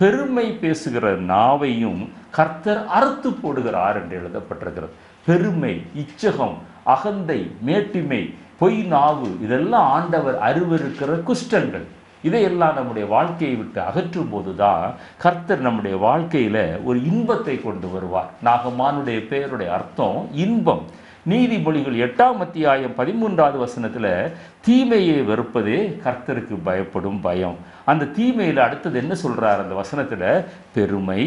பெருமை பேசுகிற நாவையும் கர்த்தர் அறுத்து போடுகிறார் என்று எழுதப்பட்டிருக்கிறது. பெருமை, இச்சகம், அகந்தை, மேட்டிமை, பொய் நாவு, இதெல்லாம் ஆண்டவர் அருவருக்கிற குஷ்டங்கள். இதையெல்லாம் நம்முடைய வாழ்க்கையை விட்டு அகற்றும் போது தான் கர்த்தர் நம்முடைய வாழ்க்கையில் ஒரு இன்பத்தை கொண்டு வருவார். நாகமானுடைய பெயருடைய அர்த்தம் இன்பம். நீதிமொழிகள் 8ஆம் அத்தியாயம் 13வது வசனத்தில் தீமையை வெறுப்பதே கர்த்தருக்கு பயப்படும் பயம். அந்த தீமையில் அடுத்தது என்ன சொல்கிறார் அந்த வசனத்தில்? பெருமை,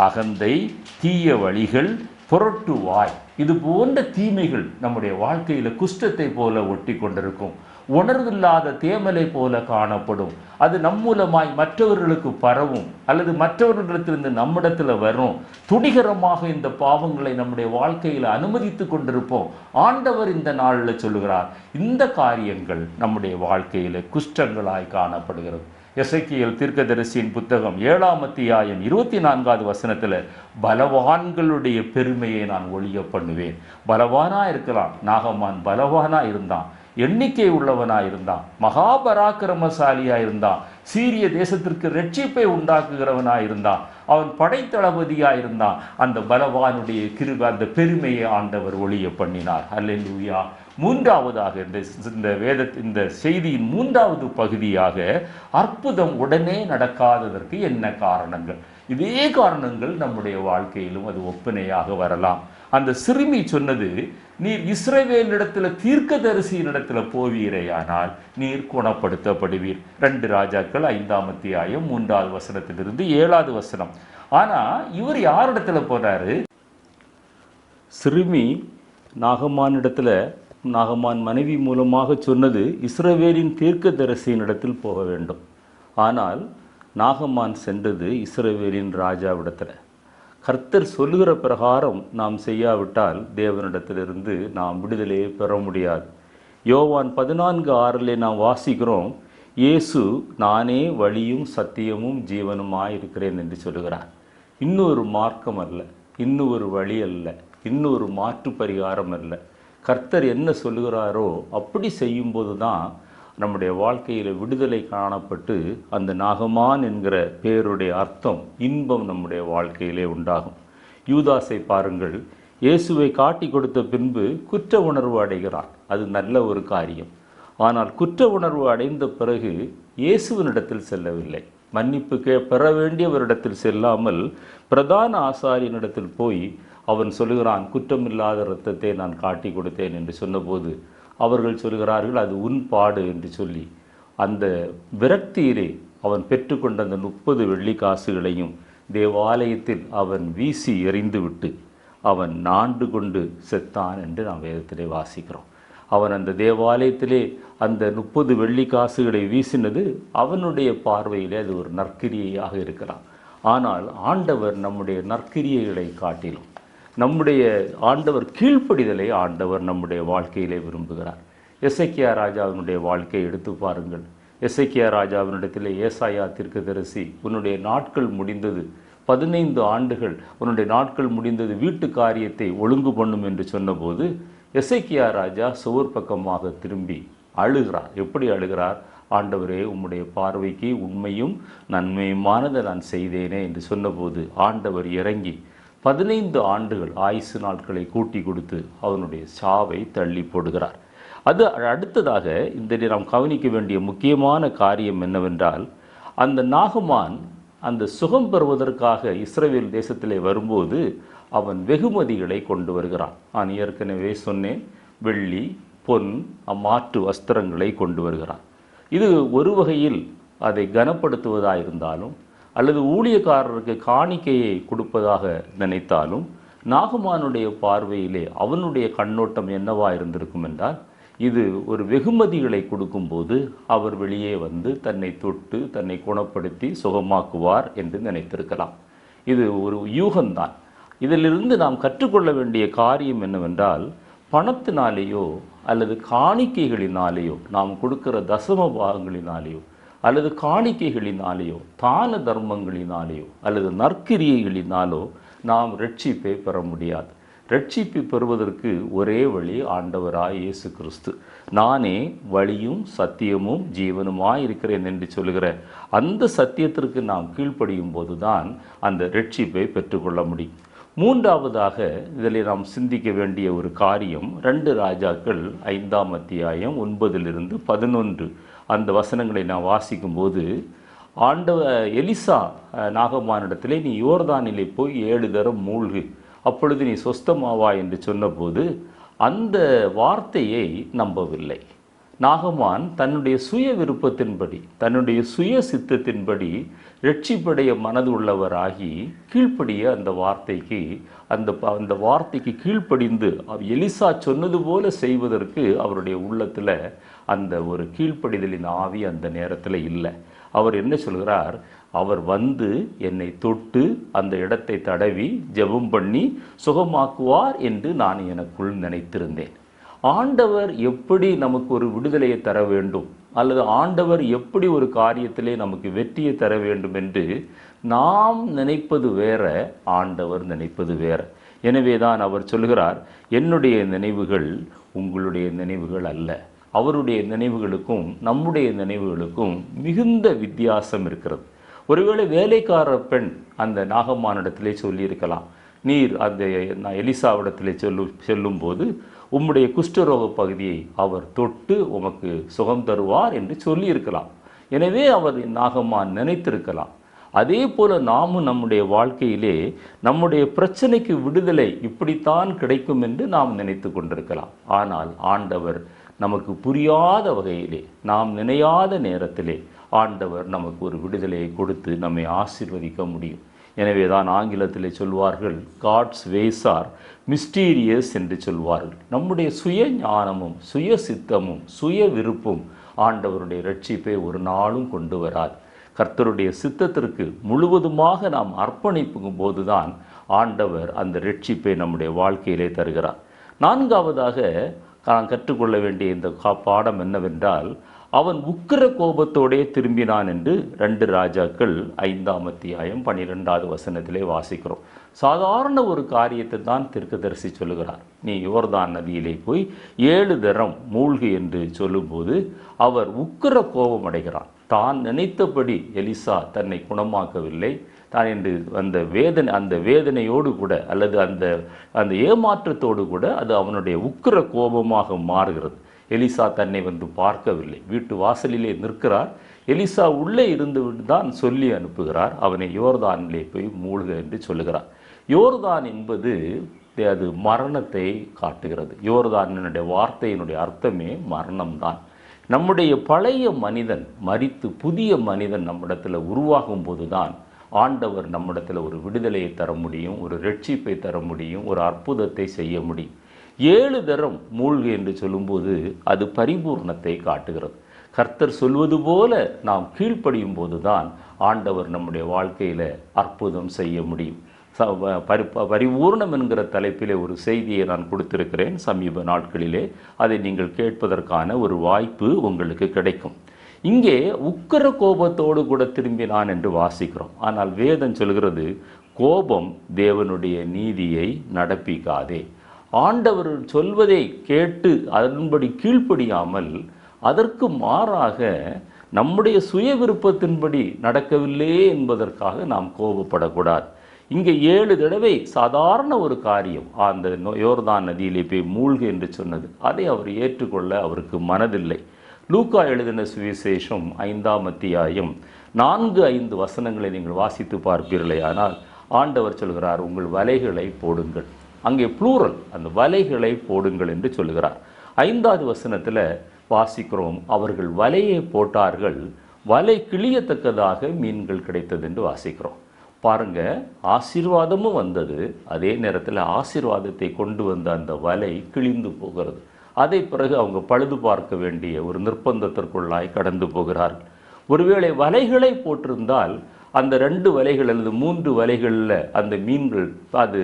அகந்தை, தீய வழிகள், புரட்டுவாய், இது போன்ற தீமைகள் நம்முடைய வாழ்க்கையில் குஷ்டத்தை போல ஒட்டி கொண்டிருக்கும். உணர்வில்லாத தேமலை போல காணப்படும். அது நம் மூலமாய் மற்றவர்களுக்கு பரவும், அல்லது மற்றவர்களிடத்திலிருந்து நம்மிடத்தில் வரும். துணிகரமாக இந்த பாவங்களை நம்முடைய வாழ்க்கையில் அனுமதித்து கொண்டிருப்போம். ஆண்டவர் இந்த நாளில் சொல்லுகிறார், இந்த காரியங்கள் நம்முடைய வாழ்க்கையில் குஷ்டங்களாய் காணப்படுகிறது. எசேக்கியேல் தீர்க்கதரிசியின் புத்தகம் 7ஆம் அத்தியாயம் 24வது வசனத்தில், பலவான்களுடைய பெருமையை நான் ஒழிய பண்ணுவேன். பலவானா இருக்கலாம், நாகமான் பலவானா இருந்தான், எண்ணிக்கை உள்ளவனா இருந்தான், மகாபராக்கிரமசாலியா இருந்தான், சீரிய தேசத்திற்கு ரட்சிப்பை உண்டாக்குகிறவனா இருந்தான், அவன் படைத்தளபதியா இருந்தான். அந்த பலவானுடைய கிருபை, அந்த பெருமையை ஆண்டவர் ஒழிய பண்ணினார். அல்லேலூயா. மூன்றாவதாக இந்த செய்தியின் 3வது பகுதியாக, அற்புதம் உடனே நடக்காததற்கு என்ன காரணங்கள்? இதே காரணங்கள் நம்முடைய வாழ்க்கையிலும் அது ஒப்பனையாக வரலாம். அந்த சிறுமி சொன்னது, நீர் இஸ்ரவேலிடத்தில் தீர்க்கதரிசியினிடத்தில் போவீரேயானால் நீர் குணப்படுத்தப்படுவீர். 2 ராஜாக்கள் 5ஆம் அத்தியாயம் 3வது வசனத்திலிருந்து 7வது வசனம். ஆனா இவர் யாரிடத்துல போறாரு? சிறுமி நாகமானிடத்துல, நாகமான் மனைவி மூலமாக சொன்னது இஸ்ரவேலின் தீர்க்கதரிசியினிடத்தில் போக வேண்டும். ஆனால் நாகமான் சென்றது இஸ்ரவேலின் ராஜாவிடத்தில். கர்த்தர் சொல்லுகிற பிரகாரம் நாம் செய்யாவிட்டால் தேவனிடத்திலிருந்து நாம் விடுதலையை பெற முடியாது. யோவான் 14:6 நாம் வாசிக்கிறோம், இயேசு நானே வழியும் சத்தியமும் ஜீவனுமாய் இருக்கிறேன் என்று சொல்லுகிறார். இன்னொரு மார்க்கம் அல்ல, இன்னொரு வழி அல்ல, இன்னொரு மாற்று பரிகாரம் அல்ல. கர்த்தர் என்ன சொல்லுகிறாரோ அப்படி செய்யும்போது தான் நம்முடைய வாழ்க்கையில் விடுதலை காணப்பட்டு அந்த நாகமான் என்கிற பேருடைய அர்த்தம், இன்பம் நம்முடைய வாழ்க்கையிலே உண்டாகும். யூதாசை பாருங்கள், இயேசுவை காட்டி கொடுத்த பின்பு குற்ற உணர்வு அடைகிறார். அது நல்ல ஒரு காரியம். ஆனால் குற்ற உணர்வு அடைந்த பிறகு இயேசுவினிடத்தில் செல்லவில்லை. மன்னிப்பு பெற வேண்டியவரிடத்தில் செல்லாமல் பிரதான ஆசாரியனிடத்தில் போய் அவன் சொல்லுகிறான், குற்றமில்லாத இரத்தத்தை நான் காட்டி கொடுத்தேன் என்று சொன்னபோது அவர்கள் சொல்கிறார்கள், அது உன் பாடு என்று சொல்லி அந்த விரக்தியிலே அவன் பெற்றுக்கொண்ட அந்த 30 வெள்ளி காசுகளையும் தேவாலயத்தில் அவன் வீசி எறிந்துவிட்டு அவன் நாண்டு கொண்டு செத்தான் என்று நாம் வேதத்திலே வாசிக்கிறோம். அவன் அந்த தேவாலயத்திலே அந்த 30 வெள்ளி காசுகளை வீசினது அவனுடைய பார்வையிலே அது ஒரு நற்கிரியையாக இருக்கலாம். ஆனால் ஆண்டவர் நம்முடைய நற்கிரியைகளை காட்டிலும் நம்முடைய ஆண்டவர் கீழ்ப்படிதலை ஆண்டவர் நம்முடைய வாழ்க்கையிலே விரும்புகிறார். எசேக்கியா ராஜாவினுடைய வாழ்க்கையை எடுத்து பாருங்கள். எசேக்கியா ராஜாவினிடத்திலே ஏசாயா தீர்க்கதரிசி, உன்னுடைய நாட்கள் முடிந்தது, 15 ஆண்டுகள் உன்னுடைய நாட்கள் முடிந்தது, வீட்டு காரியத்தை ஒழுங்கு பண்ணும் என்று சொன்னபோது எசேக்கியா ராஜா சுவர் பக்கமாக திரும்பி அழுகிறார். எப்படி அழுகிறார்? ஆண்டவரே, உம்முடைய பார்வைக்கு உண்மையும் நன்மையுமானதை நான் செய்தேனே என்று சொன்னபோது ஆண்டவர் இறங்கி 15 ஆண்டுகள் ஆயுசு நாட்களை கூட்டி கொடுத்து அவனுடைய சாவை தள்ளி போடுகிறார். அது அடுத்ததாக இந்த நாம் கவனிக்க வேண்டிய முக்கியமான காரியம் என்னவென்றால், அந்த நாகமான் அந்த சுகம் பெறுவதற்காக இஸ்ரவேல் தேசத்திலே வரும்போது அவன் வெகுமதிகளை கொண்டு வருகிறான். நான் ஏற்கனவே சொன்னேன், வெள்ளி, பொன், மாற்று வஸ்திரங்களை கொண்டு வருகிறான். இது ஒரு வகையில் அதை கனப்படுத்துவதாக இருந்தாலும் அல்லது ஊழியக்காரருக்கு காணிக்கையை கொடுப்பதாக நினைத்தாலும், நாகமானுடைய பார்வையிலே அவனுடைய கண்ணோட்டம் என்னவா இருந்திருக்கும் என்றால், இது ஒரு வெகுமதிகளை கொடுக்கும்போது அவர் வெளியே வந்து தன்னை தொட்டு தன்னை குணப்படுத்தி சுகமாக்குவார் என்று நினைத்திருக்கலாம். இது ஒரு யூகம்தான். இதிலிருந்து நாம் கற்றுக்கொள்ள வேண்டிய காரியம் என்னவென்றால், பணத்தினாலேயோ அல்லது காணிக்கைகளினாலேயோ, நாம் கொடுக்கிற தசம பாகங்களினாலேயோ அல்லது காணிக்கைகளினாலேயோ தான தர்மங்களினாலேயோ அல்லது நற்கிரியைகளினாலோ நாம் ரட்சிப்பை பெற முடியாது. ரட்சிப்பை பெறுவதற்கு ஒரே வழி ஆண்டவராய் இயேசு கிறிஸ்து. நானே வழியும் சத்தியமும் ஜீவனுமாய் இருக்கிறேன் என்று சொல்லுகிற அந்த சத்தியத்திற்கு நாம் கீழ்ப்படியும் போதுதான் அந்த ரட்சிப்பை பெற்றுக்கொள்ள முடியும். மூன்றாவதாக இதில் நாம் சிந்திக்க வேண்டிய ஒரு காரியம், 2 ராஜாக்கள் 5ஆம் அத்தியாயம் 9 - 11 அந்த வசனங்களை நான் வாசிக்கும்போது, எலிசா நாகமானிடத்திலே நீ யோர்தானிலே போய் 7 தரம் மூழ்கு, அப்பொழுது நீ சொஸ்தமாவா என்று சொன்னபோது அந்த வார்த்தையை நம்பவில்லை. நாகமான் தன்னுடைய சுய விருப்பத்தின்படி, தன்னுடைய சுய சித்தத்தின்படி ரட்சிப்படைய மனது உள்ளவராகி கீழ்ப்படிய அந்த வார்த்தைக்கு கீழ்ப்படிந்து எலிசா சொன்னது போல செய்வதற்கு அவருடைய உள்ளத்தில் அந்த ஒரு கீழ்ப்படிதலின் ஆவி அந்த நேரத்தில் இல்லை. அவர் என்ன சொல்கிறார்? அவர் வந்து என்னை தொட்டு அந்த இடத்தை தடவி ஜெபம் பண்ணி சுகமாக்குவார் என்று நான் எனக்குள் நினைத்திருந்தேன். ஆண்டவர் எப்படி நமக்கு ஒரு விடுதலையை தர வேண்டும், அல்லது ஆண்டவர் எப்படி ஒரு காரியத்திலே நமக்கு வெற்றியை தர வேண்டும் என்று நாம் நினைப்பது வேற, ஆண்டவர் நினைப்பது வேற. எனவே தான் அவர் சொல்கிறார், என்னுடைய நினைவுகள் உங்களுடைய நினைவுகள் அல்ல. அவருடைய நினைவுகளுக்கும் நம்முடைய நினைவுகளுக்கும் மிகுந்த வித்தியாசம் இருக்கிறது. ஒருவேளை வேலைக்கார பெண் அந்த நாகமானிடத்திலே சொல்லியிருக்கலாம், நீர் அந்த எலிசாவிடத்திலே சொல்லும்போது உம்முடைய குஷ்டரோக பகுதியை அவர் தொட்டு உமக்கு சுகம் தருவார் என்று சொல்லியிருக்கலாம். எனவே அவர் நாகமான் நினைத்திருக்கலாம். அதே போல நாமும் நம்முடைய வாழ்க்கையிலே நம்முடைய பிரச்சனைக்கு விடுதலை இப்படித்தான் கிடைக்கும் என்று நாம் நினைத்து கொண்டிருக்கலாம். ஆனால் ஆண்டவர் நமக்கு புரியாத வகையிலே, நாம் நினையாத நேரத்திலே ஆண்டவர் நமக்கு ஒரு விடுதலையை கொடுத்து நம்மை ஆசீர்வதிக்க முடியும். எனவே தான் ஆங்கிலத்தில் சொல்வார்கள், காட்ஸ் வேஸ் ஆர் மிஸ்டீரியஸ் என்று சொல்வார்கள். நம்முடைய சுய ஞானமும் சுய சித்தமும் சுய விருப்பும் ஆண்டவருடைய ரட்சிப்பை ஒரு நாளும் கொண்டு வராது. கர்த்தருடைய சித்தத்திற்கு முழுவதுமாக நாம் அர்ப்பணிக்கும் போதுதான் ஆண்டவர் அந்த ரட்சிப்பை நம்முடைய வாழ்க்கையிலே தருகிறார். நான்காவதாக நான் கற்றுக்கொள்ள வேண்டிய இந்த பாடம் என்னவென்றால், அவன் உக்கிர கோபத்தோடே திரும்பினான் என்று 2 ராஜாக்கள் 5ஆம் அத்தியாயம் 12வது வசனத்திலே வாசிக்கிறோம். சாதாரண ஒரு காரியத்தை தான் தீர்க்கதரிசி சொல்லுகிறார். நீ யோர்தான் நதியிலே போய் 7 தரம் மூழ்கு என்று சொல்லும்போது அவர் உக்கிர கோபம் அடைகிறான். தான் நினைத்தபடி எலிசா தன்னை குணமாக்கவில்லை தான் என்று அந்த வேதனையோடு கூட, அல்லது அந்த ஏமாற்றத்தோடு கூட அது அவனுடைய உக்கிர கோபமாக மாறுகிறது. எலிசா தன்னை வந்து பார்க்கவில்லை, வீட்டு வாசலிலே நிற்கிறார். எலிசா உள்ளே இருந்து தான் சொல்லி அனுப்புகிறார், அவனை யோர்தானிலே போய் மூழ்க என்று சொல்லுகிறார். யோர்தான் என்பது அது மரணத்தை காட்டுகிறது. யோர்தானினுடைய வார்த்தையினுடைய அர்த்தமே மரணம்தான். நம்முடைய பழைய மனிதன் மரித்து புதிய மனிதன் நம்மிடத்தில் உருவாகும் போதுதான் ஆண்டவர் நம்மிடத்தில் ஒரு விடுதலையை தர முடியும், ஒரு ரட்சிப்பை தர முடியும், ஒரு அற்புதத்தை செய்ய முடியும். 7 தரம் மூழ்கு என்று சொல்லும்போது அது பரிபூர்ணத்தை காட்டுகிறது. கர்த்தர் சொல்வது போல நாம் கீழ்ப்படியும் போதுதான் ஆண்டவர் நம்முடைய வாழ்க்கையில் அற்புதம் செய்ய முடியும். பரிபூர்ணம் என்கிற தலைப்பிலே ஒரு செய்தியை நான் கொடுத்திருக்கிறேன் சமீப நாட்களிலே. அதை நீங்கள் கேட்பதற்கான ஒரு வாய்ப்பு உங்களுக்கு கிடைக்கும். இங்கே உக்கிர கோபத்தோடு கூட திரும்பினான் என்று வாசிக்கிறோம். ஆனால் வேதம் சொல்கிறது, கோபம் தேவனுடைய நீதியை நடப்பிக்காதே. ஆண்டவர் சொல்வதை கேட்டு அதன்படி கீழ்ப்படியாமல் அதற்கு மாறாக நம்முடைய சுய விருப்பத்தின்படி நடக்கவில்லையே என்பதற்காக நாம் கோபப்படக்கூடாது. இங்கே 7 தடவை சாதாரண ஒரு காரியம், அந்த யோர்தான் நதியிலே போய் மூழ்கு என்று சொன்னது, அதை அவர் ஏற்றுக்கொள்ள அவருக்கு மனதில்லை. லூக்கா எழுதின சுவிசேஷம் 5ஆம் அத்தியாயம் 4-5 வசனங்களை நீங்கள் வாசித்து பார்ப்பீர்களே, ஆனால் ஆண்டவர் சொல்கிறார், உங்கள் வலைகளை போடுங்கள். அங்கே ப்ளூரல், அந்த வலைகளை போடுங்கள் என்று சொல்கிறார். 5வது வசனத்தில் வாசிக்கிறோம், அவர்கள் வலையை போட்டார்கள், வலை கிழியத்தக்கதாக மீன்கள் கிடைத்தது என்று வாசிக்கிறோம். பாருங்க, ஆசீர்வாதமும் வந்தது, அதே நேரத்தில் ஆசீர்வாதத்தை கொண்டு வந்த அந்த வலை கிழிந்து போகிறது. அதை பிறகு அவங்க பழுது பார்க்க வேண்டிய ஒரு நிர்பந்தத்திற்குள்ளாய் கடந்து போகிறார்கள். ஒருவேளை வலைகளை போட்டிருந்தால் அந்த 2 வலைகள் அல்லது 3 வலைகளில் அந்த மீன்கள் அது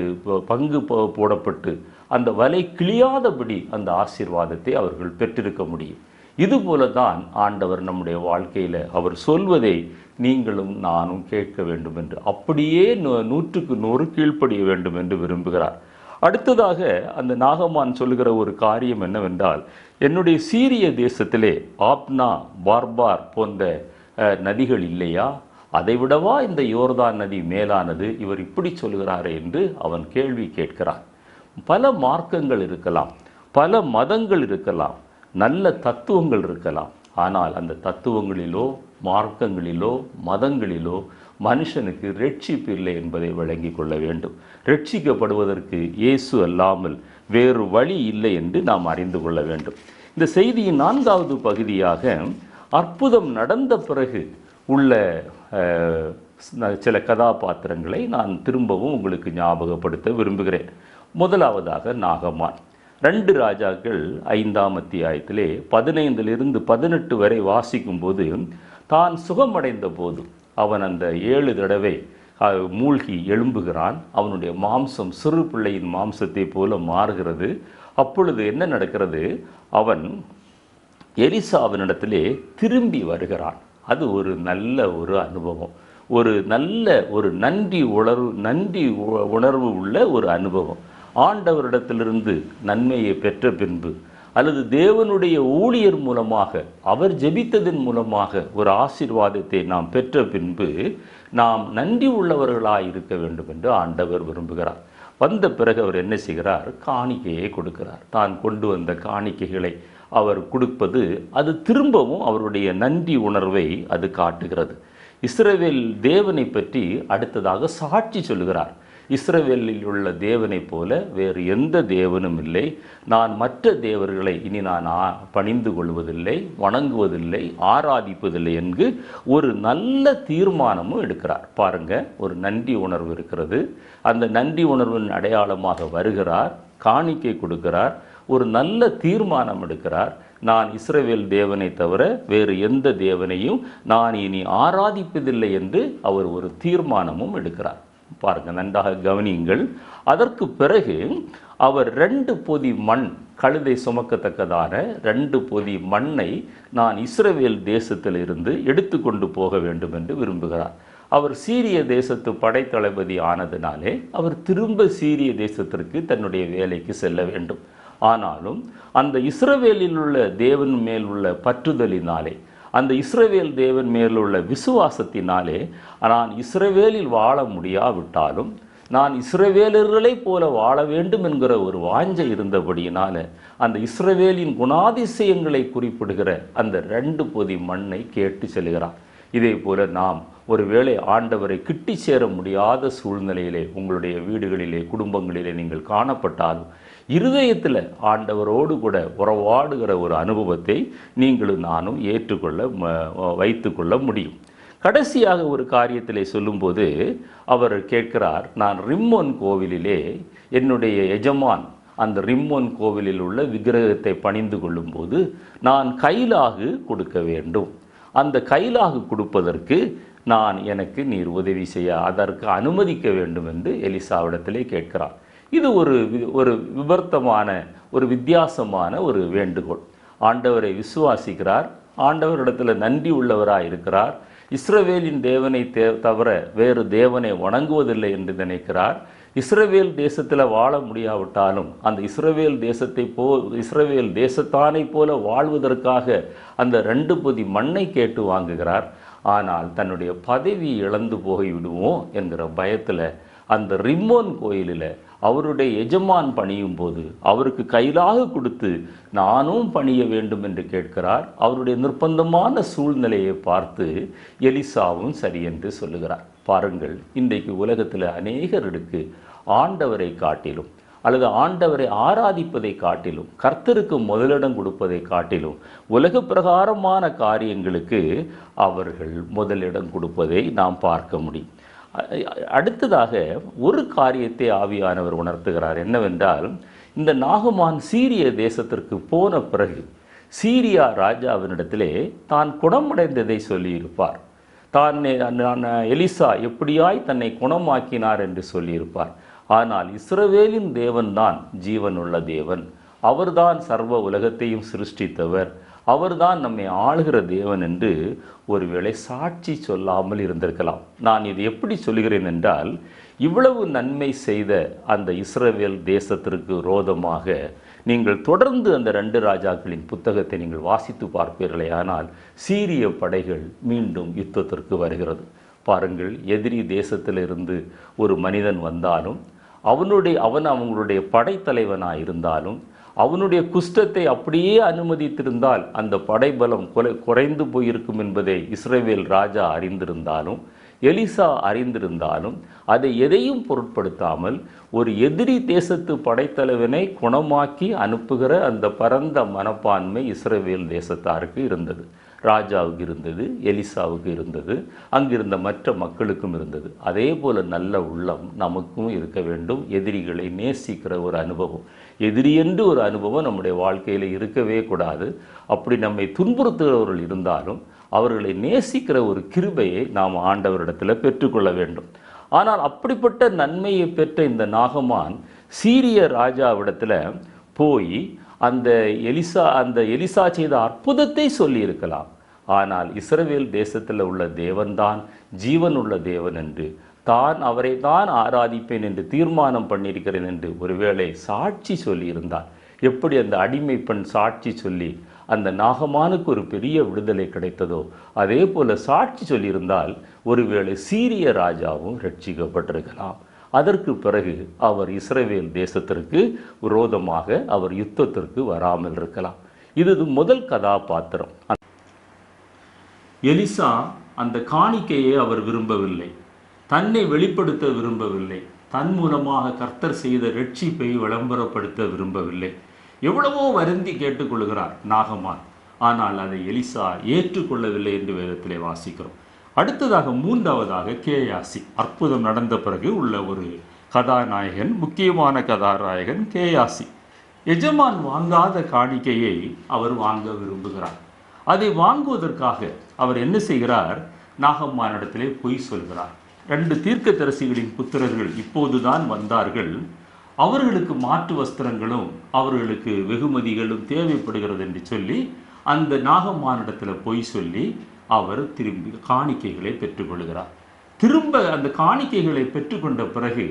பங்கு போடப்பட்டு அந்த வலை கிழியாதபடி அந்த ஆசீர்வாதத்தை அவர்கள் பெற்றிருக்க முடியும். இதுபோல தான் ஆண்டவர் நம்முடைய வாழ்க்கையில் அவர் சொல்வதை நீங்களும் நானும் கேட்க வேண்டும் என்று, அப்படியே 100க்கு 100 கீழ்ப்படிய வேண்டும் என்று விரும்புகிறார். அடுத்ததாக அந்த நாகமான் சொல்லுகிற ஒரு காரியம் என்னவென்றால், என்னுடைய சீரிய தேசத்திலே ஆப்னா பார்பார் போன்ற நதிகள் இல்லையா? அதைவிடவா இந்த யோர்தான் நதி மேலானது? இவர் இப்படி சொல்கிறாரே என்று அவன் கேள்வி கேட்கிறான். பல மார்க்கங்கள் இருக்கலாம், பல மதங்கள் இருக்கலாம், நல்ல தத்துவங்கள் இருக்கலாம். ஆனால் அந்த தத்துவங்களிலோ மார்க்கங்களிலோ மதங்களிலோ மனுஷனுக்கு ரட்சிப்பு இல்லை என்பதை விளங்கி கொள்ள வேண்டும். ரட்சிக்கப்படுவதற்கு இயேசு அல்லாமல் வேறு வழி இல்லை என்று நாம் அறிந்து கொள்ள வேண்டும். இந்த செய்தியின் 4வது பகுதியாக அற்புதம் நடந்த பிறகு உள்ள சில கதாபாத்திரங்களை நான் திரும்பவும் உங்களுக்கு ஞாபகப்படுத்த விரும்புகிறேன். முதலாவதாக நாகமான். 2 ராஜாக்கள் 5ஆம் அத்தியாயத்திலே 15 18 வரை வாசிக்கும்போது, தான் சுகமடைந்த போது அவன் அந்த 7 தடவை மூழ்கி எழும்புகிறான். அவனுடைய மாம்சம் சிறு பிள்ளையின் மாம்சத்தை போல மாறுகிறது. அப்பொழுது என்ன நடக்கிறது? அவன் எலிசாவினிடத்திலே திரும்பி வருகிறான். அது ஒரு நல்ல ஒரு அனுபவம், ஒரு நன்றி உணர்வு உள்ள ஒரு அனுபவம். ஆண்டவரிடத்திலிருந்து நன்மையை பெற்ற பின்பு, அல்லது தேவனுடைய ஊழியர் மூலமாக அவர் ஜெபித்ததன் மூலமாக ஒரு ஆசீர்வாதத்தை நாம் பெற்ற பின்பு நாம் நன்றி உள்ளவர்களாக இருக்க வேண்டும் என்று ஆண்டவர் விரும்புகிறார். வந்த பிறகு அவர் என்ன செய்கிறார்? காணிக்கையை கொடுக்கிறார். தான் கொண்டு வந்த காணிக்கைகளை அவர் கொடுப்பது, அது திரும்பவும் அவருடைய நன்றி உணர்வை அது காட்டுகிறது. இஸ்ரவேல் தேவனை பற்றி அடுத்ததாக சாட்சி சொல்லுகிறார். இஸ்ரவேலில் உள்ள தேவனை போல வேறு எந்த தேவனும் இல்லை. நான் மற்ற தேவர்களை இனி நான் பணிந்து கொள்வதில்லை, வணங்குவதில்லை, ஆராதிப்பதில்லை என்று ஒரு நல்ல தீர்மானமும் எடுக்கிறார். பாருங்க, ஒரு நன்றி உணர்வு இருக்கிறது. அந்த நன்றி உணர்வின் அடையாளமாக வருகிறார், காணிக்கை கொடுக்கிறார், ஒரு நல்ல தீர்மானம் எடுக்கிறார். நான் இஸ்ரவேல் தேவனை தவிர வேறு எந்த தேவனையும் நான் இனி ஆராதிப்பதில்லை என்று அவர் ஒரு தீர்மானமும் எடுக்கிறார். பாருங்க, நன்றாக கவனியுங்கள். அதற்கு பிறகு அவர் 2 பொதி மண், கழுதை சுமக்கத்தக்கதான 2 பொதி மண்ணை நான் இஸ்ரவேல் தேசத்திலிருந்து எடுத்துக்கொண்டு போக வேண்டும் என்று விரும்புகிறார். அவர் சீரிய தேசத்து படைத்தளபதி ஆனதினாலே அவர் திரும்ப சீரிய தேசத்திற்கு தன்னுடைய வேலைக்கு செல்ல வேண்டும். ஆனாலும் அந்த இஸ்ரவேலில் உள்ள தேவன் மேல் உள்ள பற்றுதலினாலே, அந்த இஸ்ரவேல் தேவன் மேலுள்ள விசுவாசத்தினாலே, நான் இஸ்ரவேலில் வாழ முடியாவிட்டாலும் நான் இஸ்ரவேலர்களைப் போல வாழ வேண்டும் என்கிற ஒரு வாஞ்சை இருந்தபடியினால அந்த இஸ்ரவேலின் குணாதிசயங்களை குறிப்பிடுகிற அந்த 2 பொதி மண்ணை கேட்டு செல்கிறார். இதே போல நாம் ஒருவேளை ஆண்டவரை கிட்டி சேர முடியாத சூழ்நிலையிலே உங்களுடைய வீடுகளிலே, குடும்பங்களிலே நீங்கள் காணப்பட்டாலும் இருதயத்தில் ஆண்டவரோடு கூட உறவாடுகிற ஒரு அனுபவத்தை நீங்களும் நானும் வைத்துக்கொள்ள முடியும். கடைசியாக ஒரு காரியத்திலே சொல்லும்போது அவர் கேட்கிறார், நான் ரிம்மோன் கோவிலிலே என்னுடைய எஜமான் அந்த ரிம்மோன் கோவிலில் உள்ள விக்கிரகத்தை பணிந்து கொள்ளும்போது நான் கைலாகு கொடுக்க வேண்டும். அந்த கைலாகு கொடுப்பதற்கு எனக்கு நீர் உதவி செய்ய, அதற்கு அனுமதிக்க வேண்டும் என்று எலிசாவிடத்திலே கேட்கிறார். இது ஒரு விபர்த்தமான, ஒரு வித்தியாசமான ஒரு வேண்டுகோள். ஆண்டவரை விசுவாசிக்கிறார், ஆண்டவரிடத்தில் நன்றி உள்ளவராக இருக்கிறார், இஸ்ரவேலின் தேவனை தவிர வேறு தேவனை வணங்குவதில்லை என்று நினைக்கிறார். இஸ்ரவேல் தேசத்தில் வாழ முடியாவிட்டாலும் அந்த இஸ்ரவேல் தேசத்தானை போல வாழ்வதற்காக அந்த 2 பொதி மண்ணை கேட்டு வாங்குகிறார். ஆனால் தன்னுடைய பதவி இழந்து போய்விடுவோம் என்கிற பயத்தில் அந்த ரிம்மோன் கோயிலில் அவருடைய எஜமான் பணியும் போது அவருக்கு கைலாக கொடுத்து நானும் பணிய வேண்டும் என்று கேட்கிறார். அவருடைய நிர்பந்தமான சூழ்நிலையை பார்த்து எலிசாவும் சரி என்று சொல்லுகிறார். பாருங்கள், இன்றைக்கு உலகத்தில் அநேகருக்கு ஆண்டவரை காட்டிலும் அல்லது ஆண்டவரை ஆராதிப்பதை காட்டிலும், கர்த்தருக்கு முதலிடம் கொடுப்பதை காட்டிலும் உலக பிரகாரமான காரியங்களுக்கு அவர்கள் முதலிடம் கொடுப்பதை நாம் பார்க்க முடியும். அடுத்ததாக ஒரு காரியத்தை ஆவியானவர் உணர்த்துகிறார். என்னவென்றால், இந்த நாகமான் சீரிய தேசத்திற்கு போன பிறகு சீரியா ராஜாவினிடத்திலே தான் குணமடைந்ததை சொல்லியிருப்பார். எலிசா எப்படியாய் தன்னை குணமாக்கினார் என்று சொல்லியிருப்பார். ஆனால் இஸ்ரவேலின் தேவன்தான் ஜீவனுள்ள தேவன், அவர்தான் சர்வ உலகத்தையும் சிருஷ்டித்தவர், அவர்தான் நம்மை ஆளுகிற தேவன் என்று ஒருவேளை சாட்சி சொல்லாமல் இருந்திருக்கலாம். நான் இது எப்படி சொல்கிறேன் என்றால், இவ்வளவு நன்மை செய்த அந்த இஸ்ரவேல் தேசத்திற்கு விரோதமாக நீங்கள் தொடர்ந்து அந்த 2 ராஜாக்களின் புத்தகத்தை நீங்கள் வாசித்து பார்ப்பீர்களே, ஆனால் சீரிய படைகள் மீண்டும் யுத்தத்திற்கு வருகிறது. பாருங்கள், எதிரி தேசத்திலிருந்து ஒரு மனிதன் வந்தாலும் அவன் அவங்களுடைய படைத்தலைவனாக இருந்தாலும் அவனுடைய குஷ்டத்தை அப்படியே அனுமதித்திருந்தால் அந்த படைபலம் குறைந்து போயிருக்கும் என்பதை இஸ்ரவேல் ராஜா அறிந்திருந்தாலும் எலிசா அறிந்திருந்தாலும் அதை எதையும் பொருட்படுத்தாமல் ஒரு எதிரி தேசத்து படைத்தலைவனை குணமாக்கி அனுப்புகிற அந்த பரந்த மனப்பான்மை இஸ்ரவேல் தேசத்தாருக்கு இருந்தது. ராஜாவுக்கு இருந்தது, எலிசாவுக்கு இருந்தது, அங்கிருந்த மற்ற மக்களுக்கும் இருந்தது. அதே போல் நல்ல உள்ளம் நமக்கும் இருக்க வேண்டும். எதிரிகளை நேசிக்கிற ஒரு அனுபவம், எதிரி என்று ஒரு அனுபவம் நம்முடைய வாழ்க்கையில் இருக்கவே கூடாது. அப்படி நம்மை துன்புறுத்துகிறவர்கள் இருந்தாலும் அவர்களை நேசிக்கிற ஒரு கிருபையை நாம் ஆண்டவரிடத்தில் பெற்றுக்கொள்ள வேண்டும். ஆனால் அப்படிப்பட்ட நன்மையை பெற்ற இந்த நாகமான் சீரிய ராஜாவிடத்தில் போய் அந்த எலிசா செய்த அற்புதத்தை சொல்லி இருக்கலாம். ஆனால் இஸ்ரவேல் தேசத்தில் உள்ள தேவன்தான் ஜீவன் உள்ள தேவன் என்று, தான் அவரை தான் ஆராதிப்பேன் என்று தீர்மானம் பண்ணியிருக்கிறேன் என்று ஒருவேளை சாட்சி சொல்லியிருந்தார். எப்படி அந்த அடிமை பெண் சாட்சி சொல்லி அந்த நாகமானுக்கு ஒரு பெரிய விடுதலை கிடைத்ததோ அதே போல சாட்சி சொல்லியிருந்தால் ஒருவேளை சீரிய ராஜாவும் ரட்சிக்கப்பட்டிருக்கலாம். அதற்கு பிறகு அவர் இஸ்ரவேல் தேசத்திற்கு விரோதமாக அவர் யுத்தத்திற்கு வராமல் இருக்கலாம். இது முதல் கதாபாத்திரம். எலிசா அந்த காணிக்கையை அவர் விரும்பவில்லை, தன்னை வெளிப்படுத்த விரும்பவில்லை, தன் மூலமாக கர்த்தர் செய்த ரட்சிப்பை விளம்பரப்படுத்த விரும்பவில்லை. எவ்வளவோ வருந்தி கேட்டுக்கொள்கிறார் நாகமான். ஆனால் அதை எலிசா ஏற்றுக்கொள்ளவில்லை என்று வேதத்திலே வாசிக்கிறோம். அடுத்ததாக மூன்றாவதாக கேயாசி. அற்புதம் நடந்த பிறகு உள்ள ஒரு கதாநாயகன், முக்கியமான கதாநாயகன் கேயாசி. எஜமான் வாங்காத காணிக்கையை அவர் வாங்க விரும்புகிறார். அதை வாங்குவதற்காக அவர் என்ன செய்கிறார்? நாகம்மானிடத்திலே பொய் சொல்கிறார். 2 தீர்க்கதரிசிகளின் புத்திரர்கள் இப்போதுதான் வந்தார்கள், அவர்களுக்கு மாற்று வஸ்திரங்களும் அவர்களுக்கு வெகுமதிகளும் தேவைப்படுகிறது என்று சொல்லி அந்த நாகம்மானிடத்தில் பொய் சொல்லி அவர் திரும்பி காணிக்கைகளை பெற்றுக்கொள்கிறார். திரும்ப அந்த காணிக்கைகளை பெற்றுக்கொண்ட பிறகு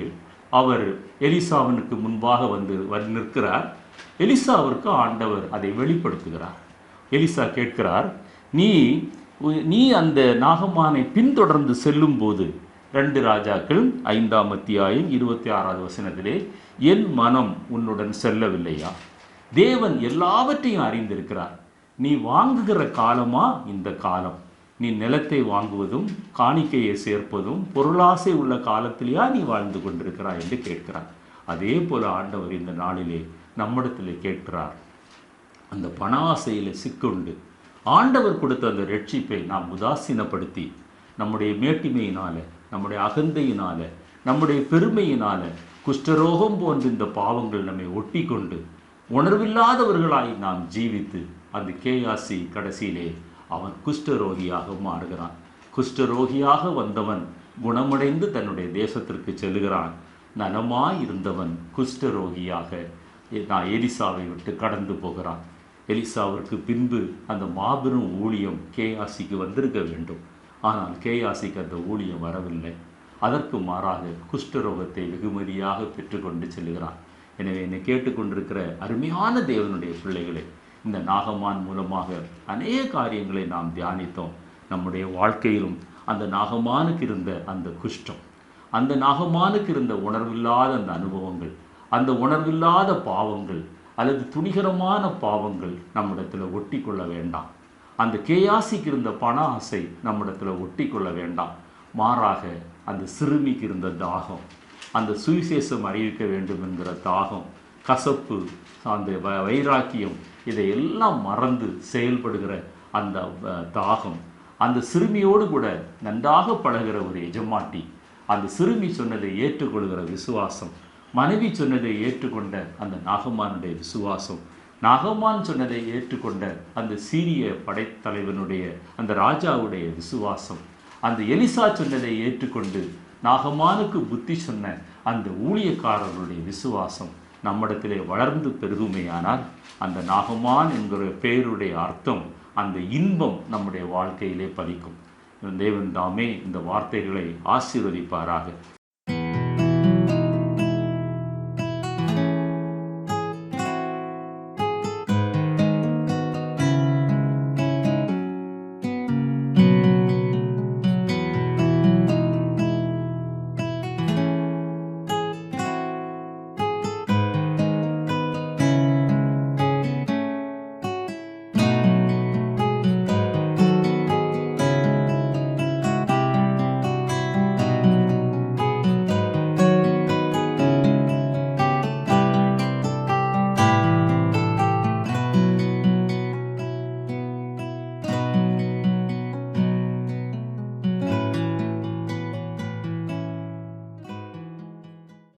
அவர் எலிசாவினுக்கு முன்பாக வந்து நிற்கிறார். எலிசாவிற்கு ஆண்டவர் அதை வெளிப்படுத்துகிறார். எலிசா கேட்கிறார், நீ அந்த நாகமானை பின்தொடர்ந்து செல்லும் போது 2 ராஜாக்கள் 5ஆம் அத்தியாயம் 26வது வசனத்திலே, என் மனம் உன்னுடன் செல்லவில்லையா? தேவன் எல்லாவற்றையும் அறிந்திருக்கிறார். நீ வாங்குகிற காலமா இந்த காலம்? நீ நிலத்தை வாங்குவதும் காணிக்கையை சேர்ப்பதும் பொருளாசை உள்ள காலத்திலேயா நீ வாழ்ந்து கொண்டிருக்கிறாய் என்று கேட்கிறார். அதே போல ஆண்டவர் இந்த நாளிலே நம்மிடத்திலே கேட்கிறார். அந்த பண ஆசையில் சிக்கொண்டு ஆண்டவர் கொடுத்த அந்த ரட்சிப்பை நாம் உதாசீனப்படுத்தி நம்முடைய மேட்டிமையினால, நம்முடைய அகந்தையினால, நம்முடைய பெருமையினால குஷ்டரோகம் போன்ற இந்த பாவங்கள் நம்மை ஒட்டி கொண்டு உணர்வில்லாதவர்களாய் நாம் ஜீவித்து அந்த கேயாசி கடைசியிலே அவன் குஷ்டரோகியாக மாறுகிறான். குஷ்டரோகியாக வந்தவன் குணமடைந்து தன்னுடைய தேசத்திற்கு செல்கிறான். நலமாய் இருந்தவன் குஷ்டரோகியாக எலிசாவை விட்டு கடந்து போகிறான். எலிசாவிற்கு பின்பு அந்த மாபெரும் ஊழியம் கேயாசிக்கு வந்திருக்க வேண்டும். ஆனால் கேயாசிக்கு அந்த ஊழியம் வரவில்லை. அதற்கு மாறாக குஷ்டரோகத்தை வெகுமதியாக பெற்றுக்கொண்டு செல்கிறான். எனவே என்னை கேட்டுக்கொண்டிருக்கிற அருமையான தேவனுடைய பிள்ளைகளே, இந்த நாகமான் மூலமாக அநேக காரியங்களை நாம் தியானித்தோம். நம்முடைய வாழ்க்கையிலும் அந்த நாகமானுக்கு இருந்த அந்த குஷ்டம், அந்த நாகமானுக்கு இருந்த உணர்வில்லாத அந்த அனுபவங்கள், அந்த உணர்வில்லாத பாவங்கள் அல்லது துணிகரமான பாவங்கள் நம்மிடத்தில் ஒட்டி கொள்ள வேண்டாம். அந்த கேயாசிக்கு இருந்த பண ஆசை நம்மிடத்தில் ஒட்டி கொள்ள வேண்டாம். மாறாக அந்த சிறுமிக்கு இருந்த தாகம், அந்த சுவிசேஷம் அறிவிக்க வேண்டும் என்கிற தாகம், கசப்பு, அந்த வைராக்கியம், இதையெல்லாம் மறந்து செயல்படுகிற அந்த தாகம், அந்த சிறுமியோடு கூட நன்றாக பழகிற ஒரு எஜமாட்டி, அந்த சிறுமி சொன்னதை ஏற்றுக்கொள்கிற விசுவாசம், மனைவி சொன்னதை ஏற்றுக்கொண்ட அந்த நாகமானுடைய விசுவாசம், நாகமான் சொன்னதை ஏற்றுக்கொண்ட அந்த சீரிய படைத்தலைவனுடைய அந்த ராஜாவுடைய விசுவாசம், அந்த எலிசா சொன்னதை ஏற்றுக்கொண்டு நாகமானுக்கு புத்தி சொன்ன அந்த ஊழியக்காரர்களுடைய விசுவாசம் நம்மிடத்திலே வளர்ந்து பெருகுமையானால் அந்த நாகமான் என்கிற பெயருடைய அர்த்தம், அந்த இன்பம் நம்முடைய வாழ்க்கையிலே பதிக்கும். தேவன் தாமே இந்த வார்த்தைகளை ஆசீர்வதிப்பாராக.